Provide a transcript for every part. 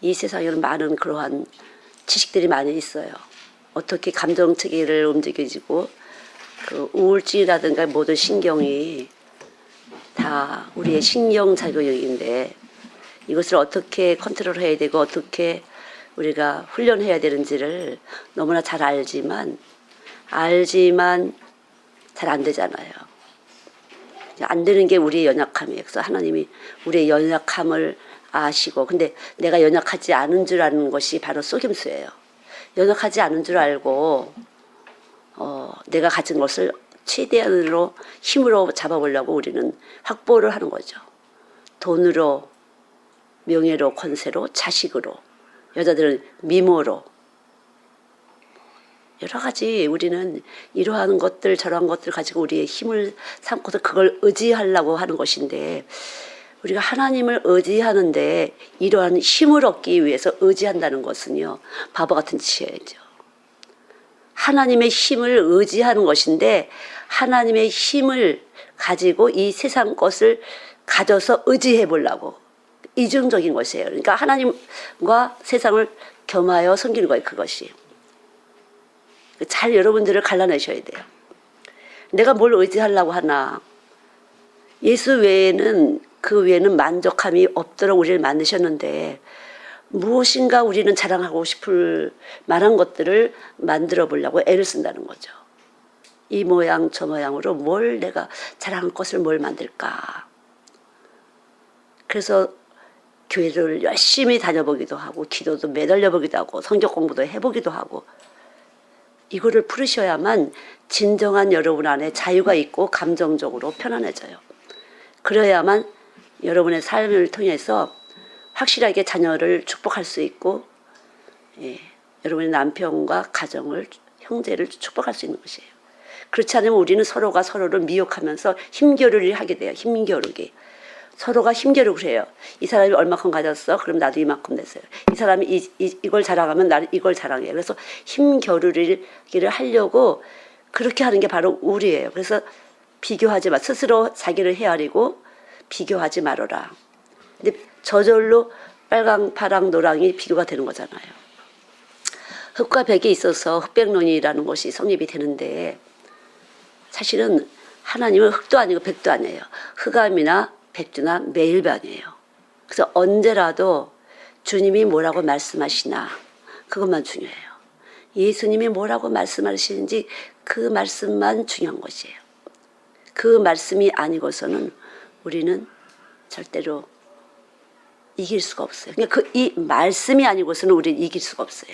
이 세상에는 많은 그러한 지식들이 많이 있어요. 어떻게 감정 체계를 움직여지고 그 우울증이라든가 모든 신경이 다 우리의 신경작용인데 이것을 어떻게 컨트롤해야 되고 어떻게 우리가 훈련해야 되는지를 너무나 잘 알지만 잘 안 되잖아요. 안 되는 게 우리의 연약함이에요. 그래서 하나님이 우리의 연약함을 아시고, 근데 내가 연약하지 않은 줄 아는 것이 바로 속임수예요. 연약하지 않은 줄 알고 내가 가진 것을 최대한으로 힘으로 잡아보려고 우리는 확보를 하는 거죠. 돈으로, 명예로, 권세로, 자식으로, 여자들은 미모로, 여러 가지 우리는 이러한 것들 저러한 것들 가지고 우리의 힘을 삼고서 그걸 의지하려고 하는 것인데, 우리가 하나님을 의지하는데 이러한 힘을 얻기 위해서 의지한다는 것은요, 바보 같은 짓이죠. 하나님의 힘을 의지하는 것인데 하나님의 힘을 가지고 이 세상 것을 가져서 의지해 보려고, 이중적인 것이에요. 그러니까 하나님과 세상을 겸하여 섬기는 거예요. 그것이 잘 여러분들을 갈라내셔야 돼요. 내가 뭘 의지하려고 하나. 예수 외에는, 그 외에는 만족함이 없도록 우리를 만드셨는데 무엇인가 우리는 자랑하고 싶을 만한 것들을 만들어 보려고 애를 쓴다는 거죠. 이 모양 저 모양으로 뭘 내가 자랑할 것을 뭘 만들까. 그래서 교회를 열심히 다녀보기도 하고 기도도 매달려 보기도 하고 성경 공부도 해보기도 하고, 이거를 풀으셔야만 진정한 여러분 안에 자유가 있고 감정적으로 편안해져요. 그래야만 여러분의 삶을 통해서 확실하게 자녀를 축복할 수 있고, 여러분의 남편과 가정을, 형제를 축복할 수 있는 것이에요. 그렇지 않으면 우리는 서로가 서로를 미혹하면서 힘겨루기 하게 돼요. 힘겨루기. 서로가 힘겨루기 해요. 이 사람이 얼마큼 가졌어? 그럼 나도 이만큼 냈어요. 이 사람이 이걸 자랑하면 나는 이걸 자랑해요. 그래서 힘겨루기를 하려고 그렇게 하는 게 바로 우리예요. 그래서 비교하지 마. 스스로 자기를 헤아리고 비교하지 말아라. 근데 저절로 빨강, 파랑, 노랑이 비교가 되는 거잖아요. 흑과 백에 있어서 흑백론이라는 것이 성립이 되는데, 사실은 하나님은 흑도 아니고 백도 아니에요. 흑암이나 백두나 매일반이에요. 그래서 언제라도 주님이 뭐라고 말씀하시나 그것만 중요해요. 예수님이 뭐라고 말씀하시는지 그 말씀만 중요한 것이에요. 그 말씀이 아니고서는 우리는 절대로 이길 수가 없어요. 그러니까 이 말씀이 아니고서는 우리는 이길 수가 없어요.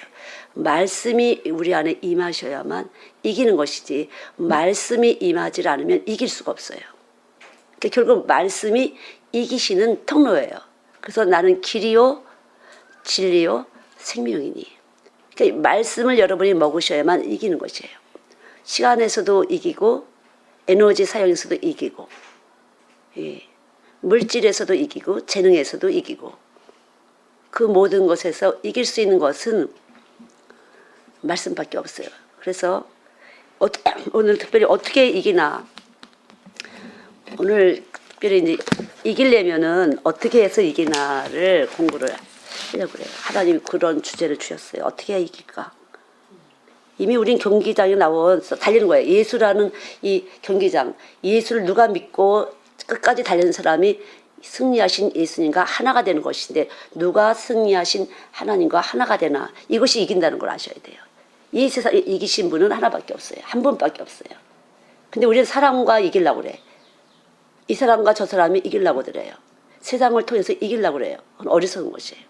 말씀이 우리 안에 임하셔야만 이기는 것이지, 말씀이 임하지 않으면 이길 수가 없어요. 그러니까 결국 말씀이 이기시는 통로예요. 그래서 나는 길이요 진리요 생명이니. 그러니까 말씀을 여러분이 먹으셔야만 이기는 것이에요. 시간에서도 이기고 에너지 사용에서도 이기고, 물질에서도 이기고 재능에서도 이기고, 그 모든 것에서 이길 수 있는 것은 말씀밖에 없어요. 그래서 오늘 특별히 어떻게 이기나, 오늘 특별히 이제 이기려면은 어떻게 해서 이기나를 공부를 하려고 그래요. 하나님이 그런 주제를 주셨어요. 어떻게 해야 이길까? 이미 우린 경기장에 나와서 달리는 거예요. 예수라는 이 경기장, 예수를 누가 믿고 끝까지 달리는 사람이 승리하신 예수님과 하나가 되는 것인데, 누가 승리하신 하나님과 하나가 되나, 이것이 이긴다는 걸 아셔야 돼요. 이 세상에 이기신 분은 하나밖에 없어요. 한 분밖에 없어요. 근데 우리는 사람과 이기려고 그래. 이 사람과 저 사람이 이기려고 그래요. 세상을 통해서 이기려고 그래요. 그건 어리석은 것이에요.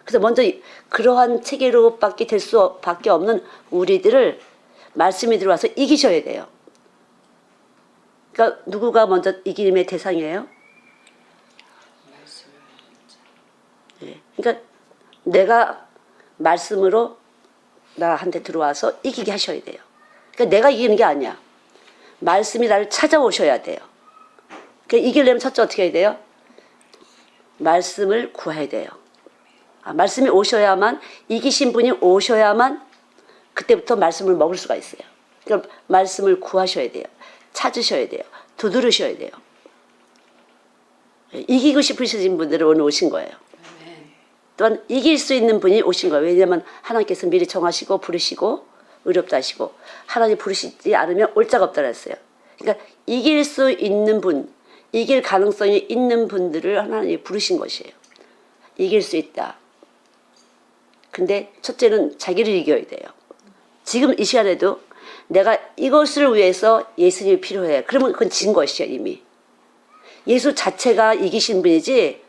그래서 먼저 그러한 체계로밖에 될 수밖에 없는 우리들을 말씀이 들어와서 이기셔야 돼요. 그러니까 누구가 먼저 이김의 대상이에요? 그러니까 내가 말씀으로 나한테 들어와서 이기게 하셔야 돼요. 그러니까 내가 이기는 게 아니야. 말씀이 나를 찾아오셔야 돼요. 그러니까 이기려면 첫째 어떻게 해야 돼요? 말씀을 구해야 돼요. 말씀이 오셔야만, 이기신 분이 오셔야만 그때부터 말씀을 먹을 수가 있어요. 그러니까 말씀을 구하셔야 돼요. 찾으셔야 돼요. 두드리셔야 돼요. 이기고 싶으신 분들은 오늘 오신 거예요. 또한 이길 수 있는 분이 오신 거예요. 왜냐하면 하나님께서 미리 정하시고 부르시고 의롭다 하시고 하나님 부르시지 않으면 올 자가 없다 그랬어요. 그러니까 이길 수 있는 분, 이길 가능성이 있는 분들을 하나님이 부르신 것이에요. 이길 수 있다. 근데 첫째는 자기를 이겨야 돼요. 지금 이 시간에도 내가 이것을 위해서 예수님이 필요해. 그러면 그건 진 것이에요, 이미. 예수 자체가 이기신 분이지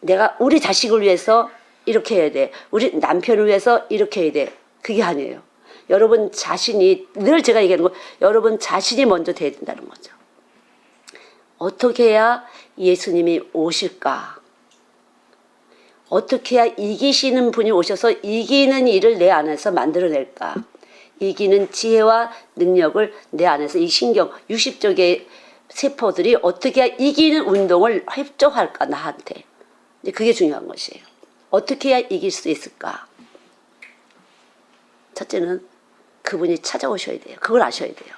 내가 우리 자식을 위해서 이렇게 해야 돼. 우리 남편을 위해서 이렇게 해야 돼. 그게 아니에요. 여러분 자신이, 늘 제가 얘기하는 거, 여러분 자신이 먼저 돼야 된다는 거죠. 어떻게 해야 예수님이 오실까? 어떻게 해야 이기시는 분이 오셔서 이기는 일을 내 안에서 만들어낼까? 이기는 지혜와 능력을 내 안에서 이 신경, 60쪽의 세포들이 어떻게 해야 이기는 운동을 협조할까, 나한테. 그게 중요한 것이에요. 어떻게 해야 이길 수 있을까? 첫째는 그분이 찾아오셔야 돼요. 그걸 아셔야 돼요.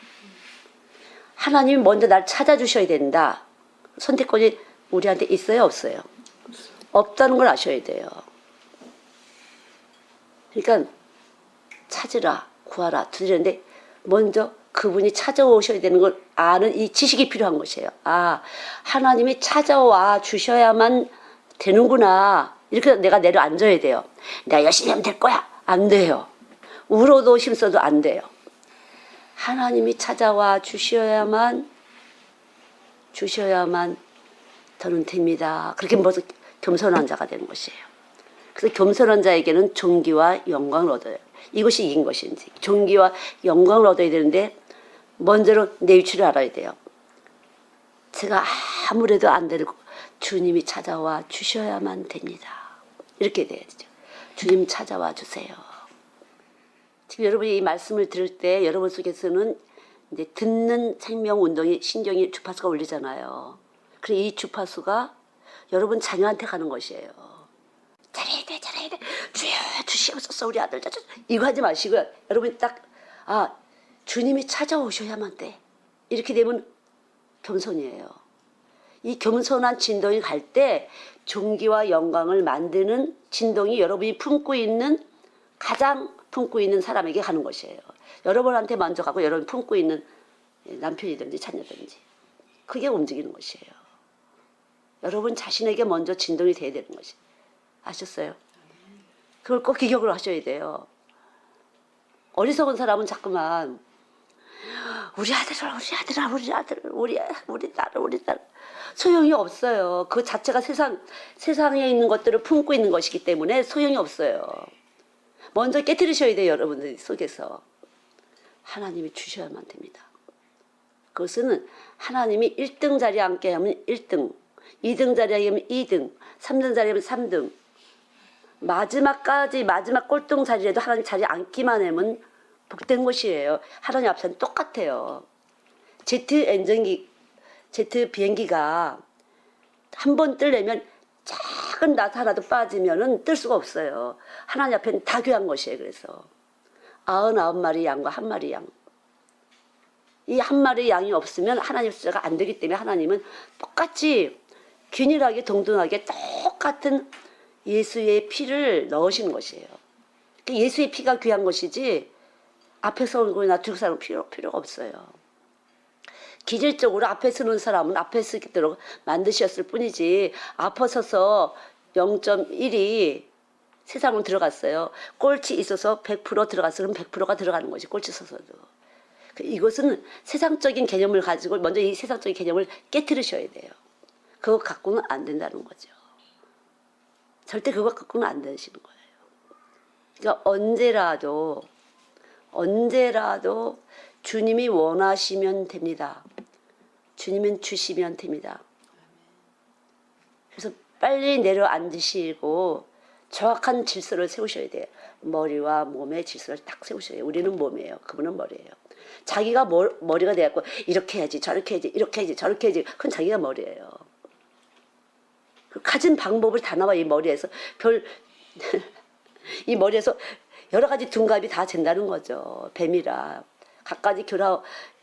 하나님이 먼저 날 찾아주셔야 된다. 선택권이 우리한테 있어요, 없어요? 없다는 걸 아셔야 돼요. 그러니까 찾으라, 구하라, 두드리는데 먼저 그분이 찾아오셔야 되는 걸 아는 이 지식이 필요한 것이에요. 아, 하나님이 찾아와 주셔야만 되는구나. 이렇게 내가 내려앉아야 돼요. 내가 열심히 하면 될 거야. 안 돼요. 울어도 힘써도 안 돼요. 하나님이 찾아와 주셔야만 저는 됩니다. 그렇게 벌써 겸손한 자가 되는 것이에요. 그래서 겸손한 자에게는 존귀와 영광을 얻어요. 이것이 이긴 것인지. 존귀와 영광을 얻어야 되는데 먼저는 내 위치를 알아야 돼요. 제가 아무래도 안 되고 주님이 찾아와 주셔야만 됩니다. 이렇게 돼야죠. 주님 찾아와 주세요. 지금 여러분이 이 말씀을 들을 때 여러분 속에서는 이제 듣는 생명 운동이 신경이 주파수가 울리잖아요. 그래서 이 주파수가 여러분 자녀한테 가는 것이에요. 잘해야 돼. 주여 주시옵소서 우리 아들 이거 하지 마시고요. 여러분이 딱 주님이 찾아오셔야만 돼. 이렇게 되면 겸손이에요. 이 겸손한 진동이 갈 때 존귀와 영광을 만드는 진동이 여러분이 가장 품고 있는 사람에게 가는 것이에요. 여러분한테 먼저 가고 여러분 품고 있는 남편이든지 자녀든지 그게 움직이는 것이에요. 여러분 자신에게 먼저 진동이 돼야 되는 것이 아셨어요? 그걸 꼭 기억을 하셔야 돼요. 어리석은 사람은 자꾸만 우리 딸 소용이 없어요. 그 자체가 세상에 있는 것들을 품고 있는 것이기 때문에 소용이 없어요. 먼저 깨트리셔야 돼요. 여러분들 속에서 하나님이 주셔야만 됩니다. 그것은 하나님이 1등 자리에 앉게 하면 1등, 2등 자리에 하면 2등, 3등 자리에 하면 3등, 마지막 꼴등 자리에도 하나님 자리에 앉기만 하면 복된 것이에요. 하나님 앞에는 똑같아요. 제트 비행기가 한 번 뜨려면 작은 낫 하나도 빠지면은 뜰 수가 없어요. 하나님 앞에는 다 귀한 것이에요. 그래서 99마리 양과 한 마리 양. 이 한 마리 양이 없으면 하나님 숫자가 안 되기 때문에 하나님은 똑같이 균일하게 동등하게 똑같은 예수의 피를 넣으신 것이에요. 예수의 피가 귀한 것이지 앞에 서는 거나 뒤로 서는 필요가 없어요. 기질적으로 앞에 서는 사람은 앞에 서 있도록 만드셨을 뿐이지 앞에 서서 0.1이 세상으로 들어갔어요. 꼴찌 있어서 100% 들어갔어. 그럼 100%가 들어가는 거지. 꼴찌 서서도. 이것은 세상적인 개념을 가지고 먼저 이 세상적인 개념을 깨트리셔야 돼요. 그거 갖고는 안 된다는 거죠. 절대 그거 갖고는 안 되시는 거예요. 그러니까 언제라도 주님이 원하시면 됩니다. 주님은 주시면 됩니다. 그래서 빨리 내려앉으시고 정확한 질서를 세우셔야 돼요. 머리와 몸의 질서를 딱 세우셔야 돼요. 우리는 몸이에요. 그분은 머리예요. 자기가 머리가 돼갖고 이렇게 해야지 저렇게 해야지 이렇게 해야지 저렇게 해야지 그건 자기가 머리예요. 가진 방법을 다 나와 이 머리에서 이 머리에서 여러 가지 둔갑이 다 된다는 거죠. 뱀이라 갖가지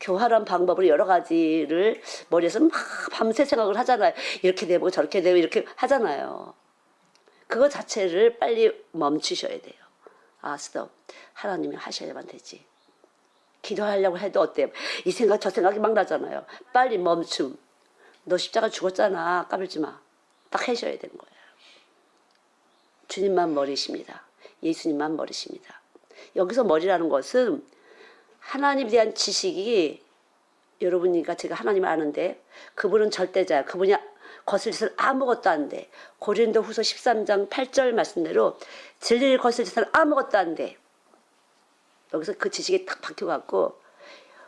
교활한 방법으로 여러 가지를 머리에서 막 밤새 생각을 하잖아요. 이렇게 되고 저렇게 되고 이렇게 하잖아요. 그거 자체를 빨리 멈추셔야 돼요. 아, 스톱. 하나님이 하셔야만 되지. 기도하려고 해도 어때요? 이 생각 저 생각이 막 나잖아요. 빨리 멈춤. 너 십자가 죽었잖아. 까불지 마. 딱 하셔야 되는 거예요. 주님만 머리십니다. 예수님만 머리십니다. 여기서 머리라는 것은 하나님에 대한 지식이, 여러분이니까 제가 하나님을 아는데 그분은 절대자야. 그분이 거슬려서는 아무것도 안 돼. 고린도후서 13장 8절 말씀대로 진리를 거슬려서는 아무것도 안 돼. 여기서 그 지식이 딱 박혀갖고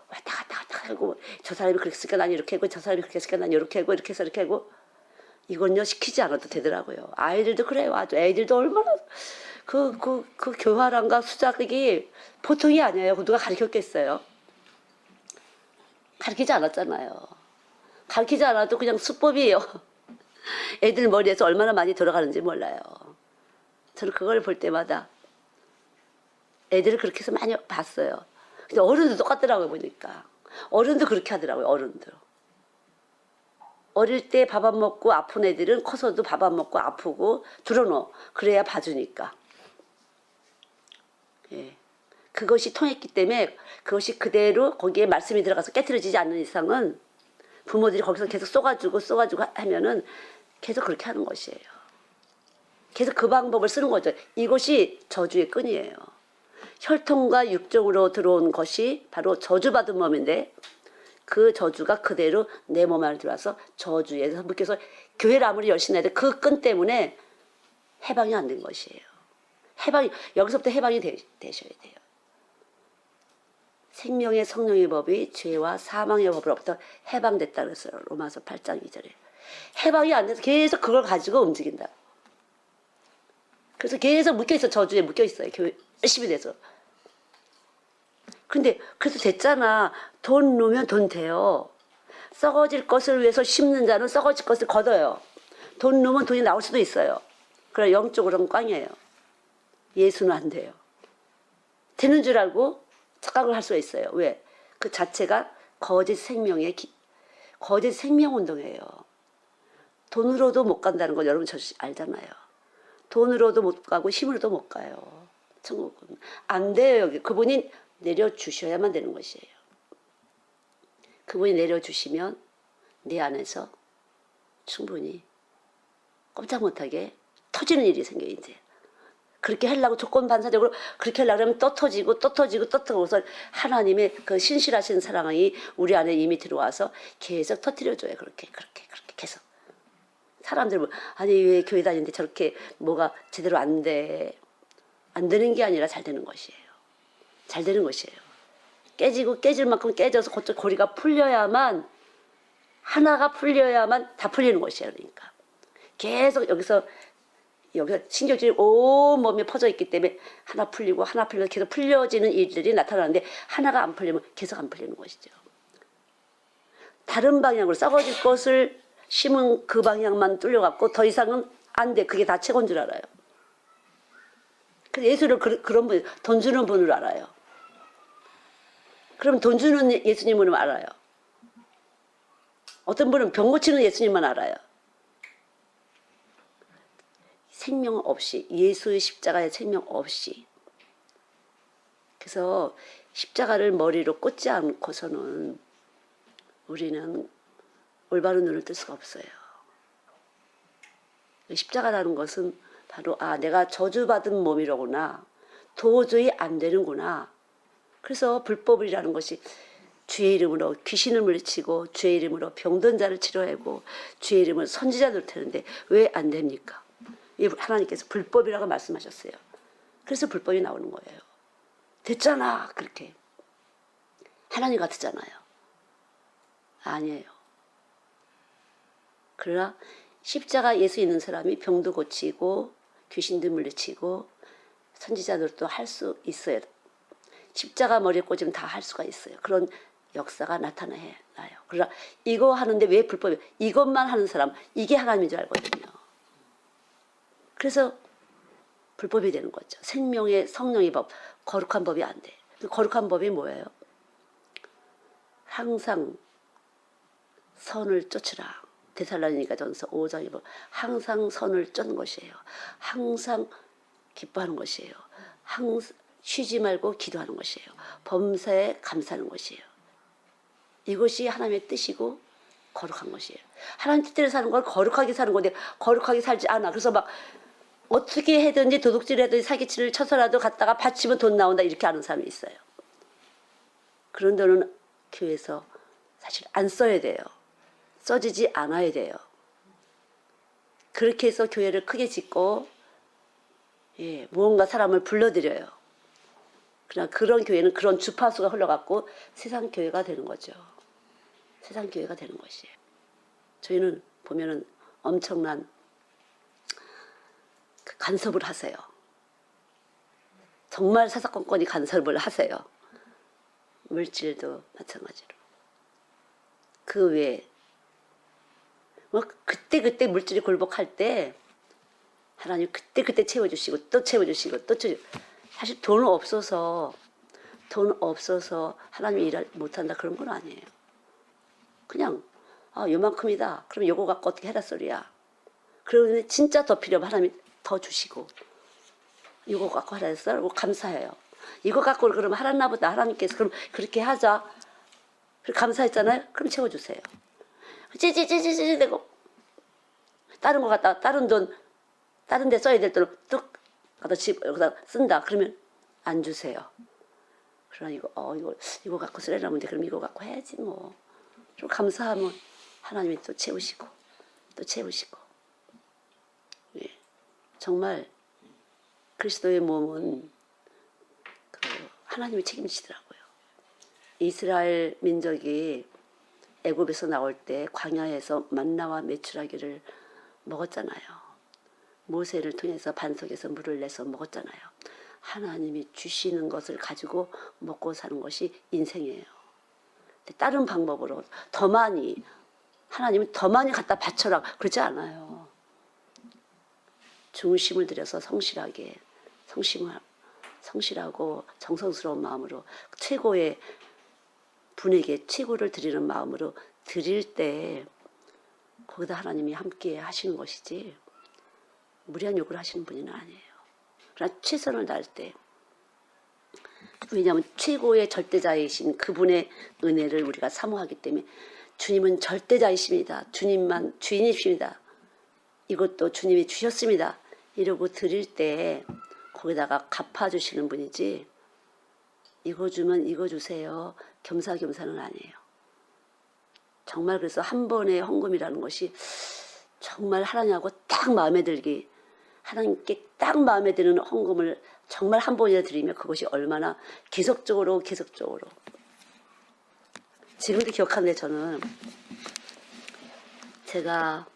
왔다 갔다 하고, 저 사람이 그렇게 했으니까 난 이렇게 하고, 저 사람이 그렇게 했으니까 난 이렇게 하고, 이렇게 해서 이렇게 하고, 이건요 시키지 않아도 되더라고요. 아이들도 그래요. 아주 애들도 얼마나 그 교활함과 수작이 보통이 아니에요. 누가 가르쳤겠어요? 가르치지 않았잖아요. 가르치지 않아도 그냥 수법이에요. 애들 머리에서 얼마나 많이 돌아가는지 몰라요. 저는 그걸 볼 때마다 애들을 그렇게 해서 많이 봤어요. 근데 어른도 똑같더라고요, 보니까. 어른도 그렇게 하더라고요, 어른도. 어릴 때 밥 안 먹고 아픈 애들은 커서도 밥 안 먹고 아프고 들어놓어. 그래야 봐주니까. 예. 그것이 통했기 때문에 그것이 그대로 거기에 말씀이 들어가서 깨트려지지 않는 이상은 부모들이 거기서 계속 쏘가지고 하면은 계속 그렇게 하는 것이에요. 계속 그 방법을 쓰는 거죠. 이것이 저주의 끈이에요. 혈통과 육종으로 들어온 것이 바로 저주받은 몸인데, 그 저주가 그대로 내 몸 안에 들어와서 저주에서 묶여서 교회를 아무리 열심히 해도 그 끈 때문에 해방이 안 된 것이에요. 여기서부터 해방이 되셔야 돼요. 생명의 성령의 법이 죄와 사망의 법으로부터 해방됐다 그랬어요. 로마서 8장 2절에. 해방이 안 돼서 계속 그걸 가지고 움직인다. 그래서 계속 묶여있어. 저주에 묶여있어요. 교회 열심히 돼서. 근데 그래서 됐잖아. 돈 놓으면 돈 돼요. 썩어질 것을 위해서 심는 자는 썩어질 것을 거둬요. 돈 놓으면 돈이 나올 수도 있어요. 그러나 영적으로는 꽝이에요. 예수는 안 돼요. 되는 줄 알고 착각을 할 수가 있어요. 왜? 그 자체가 거짓 생명의 거짓 생명 운동이에요. 돈으로도 못 간다는 거 여러분 저 알잖아요. 돈으로도 못 가고 힘으로도 못 가요. 천국은 안 돼요. 여기 그분이 내려주셔야만 되는 것이에요. 그분이 내려주시면 내 안에서 충분히 꼼짝 못하게 터지는 일이 생겨요. 이제 그렇게 하려고 조건 반사적으로 그렇게 하려고 하면 또 터지고서 하나님의 그 신실하신 사랑이 우리 안에 이미 들어와서 계속 터뜨려줘요. 그렇게 계속. 사람들 뭐 아니 왜 교회 다니는데 저렇게 뭐가 제대로 안 돼. 안 되는 게 아니라 잘 되는 것이에요. 잘 되는 것이에요. 깨질 만큼 깨져서 그쪽 고리가 풀려야만, 하나가 풀려야만 다 풀리는 것이에요. 그러니까 계속 여기서 신경질이 온 몸에 퍼져 있기 때문에 하나 풀리고 계속 풀려지는 일들이 나타나는데, 하나가 안 풀리면 계속 안 풀리는 것이죠. 다른 방향으로 썩어질 것을 심은 그 방향만 뚫려갖고 더 이상은 안 돼. 그게 다 최고인 줄 알아요. 그래서 예수를 그런 분, 돈 주는 분으로 알아요. 그럼 돈 주는 예수님으로 알아요. 어떤 분은 병 고치는 예수님만 알아요. 생명 없이, 예수의 십자가의 생명 없이. 그래서 십자가를 머리로 꽂지 않고서는 우리는 올바른 눈을 뜰 수가 없어요. 십자가라는 것은 바로 내가 저주받은 몸이로구나. 도저히 안 되는구나. 그래서 불법이라는 것이 주의 이름으로 귀신을 물리치고 주의 이름으로 병든 자를 치료하고 주의 이름으로 선지자들 되는데 왜 안 됩니까? 하나님께서 불법이라고 말씀하셨어요. 그래서 불법이 나오는 거예요. 됐잖아. 그렇게. 하나님 같았잖아요. 아니에요. 그러나 십자가 예수 있는 사람이 병도 고치고 귀신도 물리치고 선지자들도 할 수 있어요. 십자가 머리에 꽂으면 다 할 수가 있어요. 그런 역사가 나타나요. 그러나 이거 하는데 왜 불법이에요? 이것만 하는 사람, 이게 하나님인 줄 알거든요. 그래서 불법이 되는 거죠. 생명의 성령의 법, 거룩한 법이 안 돼. 거룩한 법이 뭐예요? 항상 선을 쫓으라. 데살로니가전서 5장에 보면 항상 선을 쫓는 것이에요. 항상 기뻐하는 것이에요. 항상 쉬지 말고 기도하는 것이에요. 범사에 감사하는 것이에요. 이것이 하나님의 뜻이고 거룩한 것이에요. 하나님 뜻대로 사는 건 거룩하게 사는 건데 거룩하게 살지 않아. 그래서 막 어떻게 해든지 도둑질해든지 사기치를 쳐서라도 갔다가 바치면 돈 나온다 이렇게 하는 사람이 있어요. 그런 돈은 교회에서 사실 안 써야 돼요. 써지지 않아야 돼요. 그렇게 해서 교회를 크게 짓고 무언가 사람을 불러들여요. 그러나 그런 교회는 그런 주파수가 흘러갖고 세상 교회가 되는 거죠. 세상 교회가 되는 것이에요. 저희는 보면은 엄청난 간섭을 하세요. 정말 사사건건이 간섭을 하세요. 물질도 마찬가지로. 그 외에 뭐 그때 물질이 굴복할 때 하나님 그때 채워주시고 또 채워주시고 또 채워주시고. 사실 돈 없어서 하나님이 일을 못한다 그런 건 아니에요. 그냥 요만큼이다. 그럼 요거 갖고 어떻게 해라 소리야. 그러면 진짜 더 필요하면 하나님이 더 주시고 이거 갖고 하라 했어? 감사해요. 이거 갖고 그러면 하라나 보다. 하나님께서 그럼 그렇게 하자. 감사했잖아요. 그럼 채워주세요. 찌찌찌찌찌 되고 다른 거 갖다 다른 돈 다른 데 써야 될 돈을 뚝 갖다 여기다 쓴다. 그러면 안 주세요. 그러나 이거 갖고 쓰려면 돼. 그럼 이거 갖고 해야지 뭐. 좀 감사하면 하나님이 또 채우시고 또 채우시고. 예. 정말 그리스도의 몸은 하나님이 책임지시더라고요. 이스라엘 민족이 애굽에서 나올 때 광야에서 만나와 메추라기를 먹었잖아요. 모세를 통해서 반석에서 물을 내서 먹었잖아요. 하나님이 주시는 것을 가지고 먹고 사는 것이 인생이에요. 다른 방법으로 더 많이 하나님은 더 많이 갖다 바쳐라 그러지 않아요. 중심을 들여서 성실하고 정성스러운 마음으로 최고의 분에게 최고를 드리는 마음으로 드릴 때 거기다 하나님이 함께 하시는 것이지 무리한 요구를 하시는 분은 아니에요. 그러나 최선을 다할 때 왜냐하면 최고의 절대자이신 그분의 은혜를 우리가 사모하기 때문에 주님은 절대자이십니다. 주님만 주인이십니다. 이것도 주님이 주셨습니다. 이러고 드릴 때 거기다가 갚아주시는 분이지 이거 주면 이거 주세요. 겸사겸사는 아니에요. 정말 그래서 한 번의 헌금이라는 것이 정말 하나님하고 딱 마음에 들기 하나님께 딱 마음에 드는 헌금을 정말 한 번이나 드리면 그것이 얼마나 계속적으로 지금도 기억하는데 저는 제가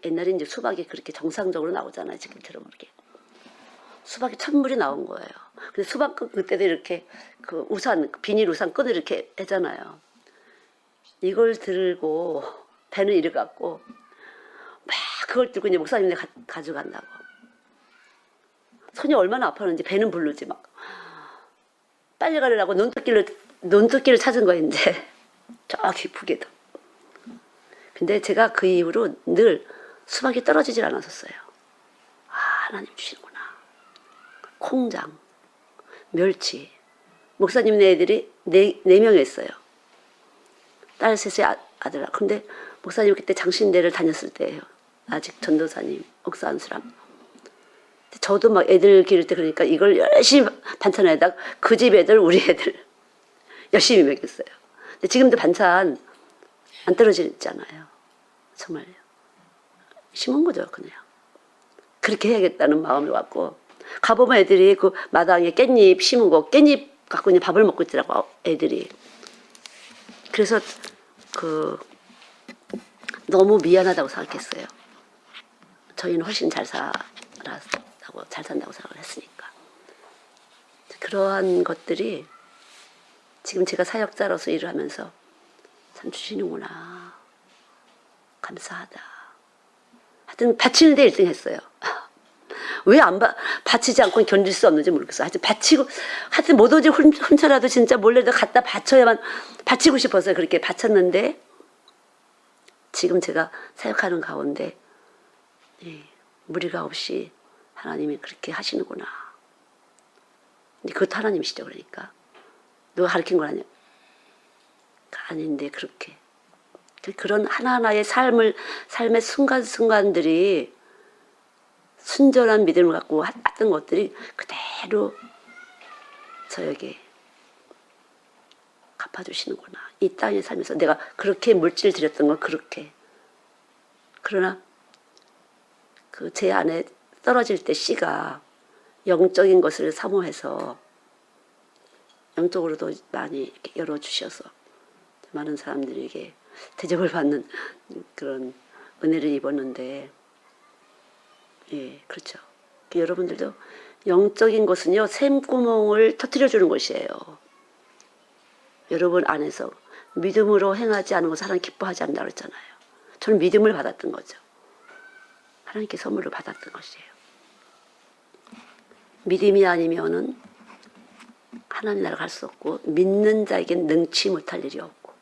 옛날에 이제 수박이 그렇게 정상적으로 나오잖아요. 지금처럼 이렇게 수박이 천물이 나온 거예요. 근데 수박 그때도 이렇게 그 우산 비닐 우산 끈을 이렇게 했잖아요. 이걸 들고 배는 이래 갖고 막 그걸 들고 이제 목사님네 가져간다고. 손이 얼마나 아팠는지 배는 부르지 막. 빨리 가려고 논두길을 찾은 거예요 이제. 저기 북에도. 근데 제가 그 이후로 늘 수박이 떨어지질 않았었어요. 하나님 주시는구나. 콩장, 멸치. 목사님네 애들이 네 명이었어요. 딸 셋의 아들. 근데 목사님 그때 장신대를 다녔을 때예요. 아직 전도사님, 옥사한수람. 저도 막 애들 기를 때 그러니까 이걸 열심히 반찬에다 그 집 애들, 우리 애들 열심히 먹였어요. 근데 지금도 반찬 안 떨어지잖아요. 정말요. 심은 거죠, 그냥. 그렇게 해야겠다는 마음을 갖고 가보면 애들이 그 마당에 깻잎 심은 거 깻잎 갖고 그냥 밥을 먹고 있더라고 애들이. 그래서 너무 미안하다고 생각했어요. 저희는 훨씬 잘 산다고 생각을 했으니까. 그러한 것들이 지금 제가 사역자로서 일을 하면서 참 주시는구나. 감사하다. 하여튼 바치는데 1등 했어요. 왜 안 바치지 않고 견딜 수 없는지 모르겠어요. 하여튼 뭐든지 훔쳐라도 진짜 몰래 갖다 바쳐야만 바치고 싶어서 그렇게 바쳤는데 지금 제가 사역하는 가운데 예, 무리가 없이 하나님이 그렇게 하시는구나. 근데 그것도 하나님이시죠. 그러니까 누가 가르친 건 아닌데 그렇게 그런 하나하나의 삶의 순간순간들이 순전한 믿음을 갖고 했던 것들이 그대로 저에게 갚아주시는구나. 이 땅에 살면서 내가 그렇게 물질을 드렸던 건 그렇게. 그러나 그 제 안에 떨어질 때 씨가 영적인 것을 사모해서 영적으로도 많이 이렇게 열어주셔서 많은 사람들에게 대접을 받는 그런 은혜를 입었는데, 예, 그렇죠. 여러분들도 영적인 것은요, 샘구멍을 터뜨려주는 것이에요. 여러분 안에서 믿음으로 행하지 않은 것을 하나님 기뻐하지 않는다고 그랬잖아요. 저는 믿음을 받았던 거죠. 하나님께 선물을 받았던 것이에요. 믿음이 아니면은 하나님 나라 갈 수 없고, 믿는 자에겐 능치 못할 일이 없고,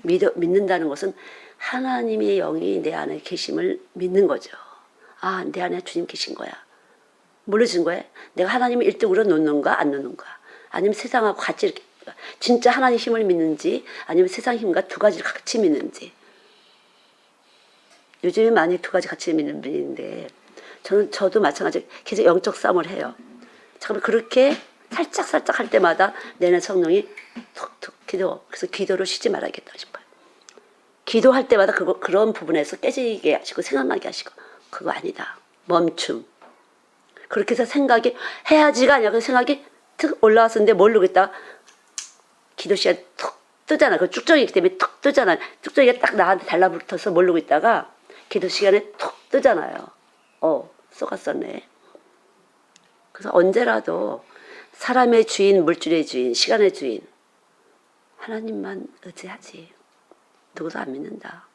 믿는다는 것은 하나님의 영이 내 안에 계심을 믿는 거죠. 아, 내 안에 주님 계신 거야. 뭘로 준 거야? 내가 하나님을 1등으로 놓는가 안 놓는가? 아니면 세상하고 같이 이렇게 진짜 하나님 힘을 믿는지 아니면 세상 힘과 두 가지를 같이 믿는지. 요즘에 많이 두 가지 같이 믿는 분인데 저도 마찬가지로 계속 영적 싸움을 해요. 잠깐 그렇게 살짝 할 때마다 내는 성령이 툭툭 기도. 그래서 기도를 쉬지 말아야겠다 싶어요. 기도할 때마다 그런 부분에서 깨지게 하시고 생각나게 하시고 그거 아니다. 멈춤. 그렇게 해서 생각이 해야지가 아니라 그 생각이 툭 올라왔었는데 모르고 있다가 기도 시간에 툭 뜨잖아. 그 쭉정이기 때문에 툭 뜨잖아. 쭉정이가 딱 나한테 달라붙어서 모르고 있다가 기도 시간에 툭 뜨잖아요. 쏘갔었네. 그래서 언제라도 사람의 주인, 물질의 주인, 시간의 주인 하나님만 의지하지. 누구도 안 믿는다.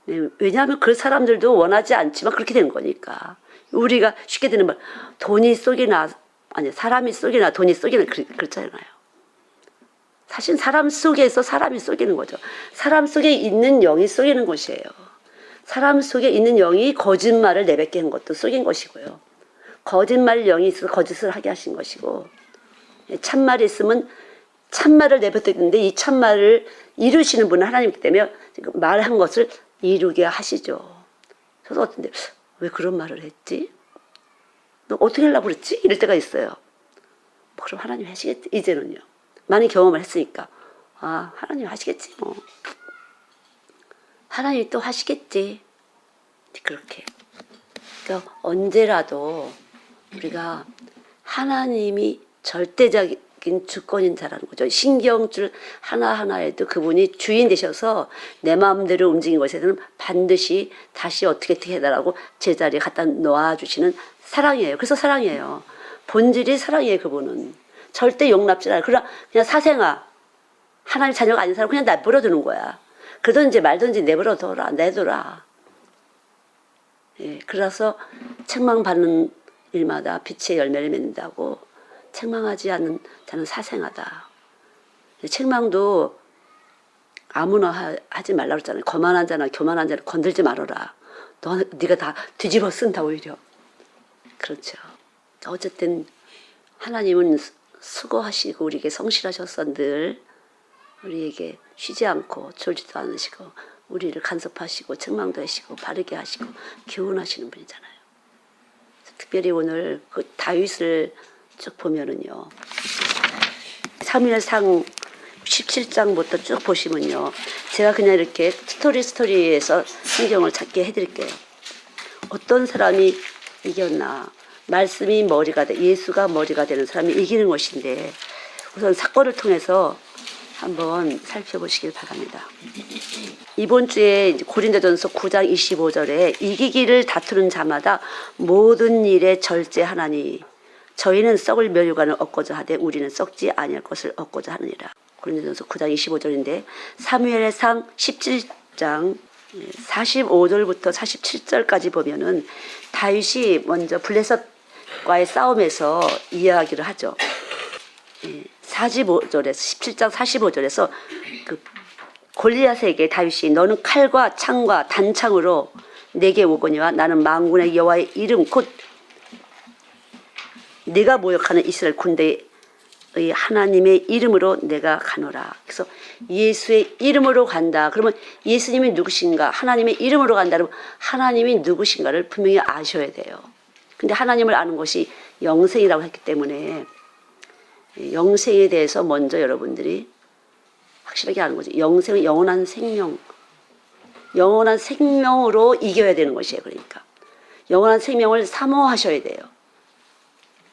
왜냐하면 그 사람들도 원하지 않지만 그렇게 된 거니까. 우리가 쉽게 되는 말, 돈이 쏙이나 아니 사람이 쏙이나 돈이 쏙이나 그렇잖아요. 사실 사람 속에서 사람이 쏙이는 거죠. 사람 속에 있는 영이 쏙이는 것이에요. 사람 속에 있는 영이 거짓말을 내뱉게 한 것도 쏙인 것이고요. 거짓말 영이 있어서 거짓을 하게 하신 것이고, 참말이 있으면 참말을 내뱉었는데 이 참말을 이루시는 분은 하나님이기 때문에 말한 것을 이루게 하시죠. 저도 어떤데 왜 그런 말을 했지? 너 어떻게 하려고 그랬지? 이럴 때가 있어요. 그럼 하나님 하시겠지 이제는요. 많이 경험을 했으니까 하나님 하시겠지 뭐. 하나님이 또 하시겠지. 그렇게. 그러니까 언제라도 우리가 하나님이 절대적인 주권인 자라는 거죠. 신경줄 하나하나에도 그분이 주인 되셔서 내 마음대로 움직인 것에는 반드시 다시 어떻게 해달라고 제자리에 갖다 놓아주시는 사랑이에요. 그래서 사랑이에요. 본질이 사랑이에요. 그분은. 절대 용납지 않아요. 그냥 사생아, 하나님 자녀가 아닌 사람 그냥 내버려두는 거야. 그러든지 말든지 내둬라. 예, 그래서 책망받는 일마다 빛의 열매를 맺는다고. 책망하지 않는 자는 사생하다. 책망도 아무나 하지 말라고 했잖아요. 거만한 자나 교만한 자를 건들지 말아라. 네가 다 뒤집어 쓴다 오히려. 그렇죠. 어쨌든 하나님은 수고하시고 우리에게 성실하셔서 늘 우리에게 쉬지 않고 졸지도 않으시고 우리를 간섭하시고 책망도 하시고 바르게 하시고 교훈하시는 분이잖아요. 특별히 오늘 그 다윗을 쭉 보면은요. 사무엘상 17장부터 쭉 보시면요. 제가 그냥 이렇게 스토리에서 성경을 찾게 해드릴게요. 어떤 사람이 이겼나. 말씀이 머리가 예수가 머리가 되는 사람이 이기는 것인데 우선 사건을 통해서 한번 살펴보시길 바랍니다. 이번 주에 고린도전서 9장 25절에 이기기를 다투는 자마다 모든 일에 절제하나니 저희는 썩을 멸류관을 얻고자 하되 우리는 썩지 아니할 것을 얻고자 하느니라. 고린도전서 9장 25절인데 사무엘상 17장 45절부터 47절까지 보면은 다윗이 먼저 블레셋과의 싸움에서 이야기를 하죠. 45절에서 17장 45절에서 그 골리앗에게 다윗이 너는 칼과 창과 단창으로 내게 오거니와 나는 만군의 여호와의 이름 곧 네가 모욕하는 이스라엘 군대의 하나님의 이름으로 내가 가노라. 그래서 예수의 이름으로 간다. 그러면 예수님이 누구신가? 하나님의 이름으로 간다. 그러면 하나님이 누구신가를 분명히 아셔야 돼요. 근데 하나님을 아는 것이 영생이라고 했기 때문에 영생에 대해서 먼저 여러분들이 확실하게 아는 거죠. 영생은 영원한 생명. 영원한 생명으로 이겨야 되는 것이에요. 그러니까 영원한 생명을 사모하셔야 돼요.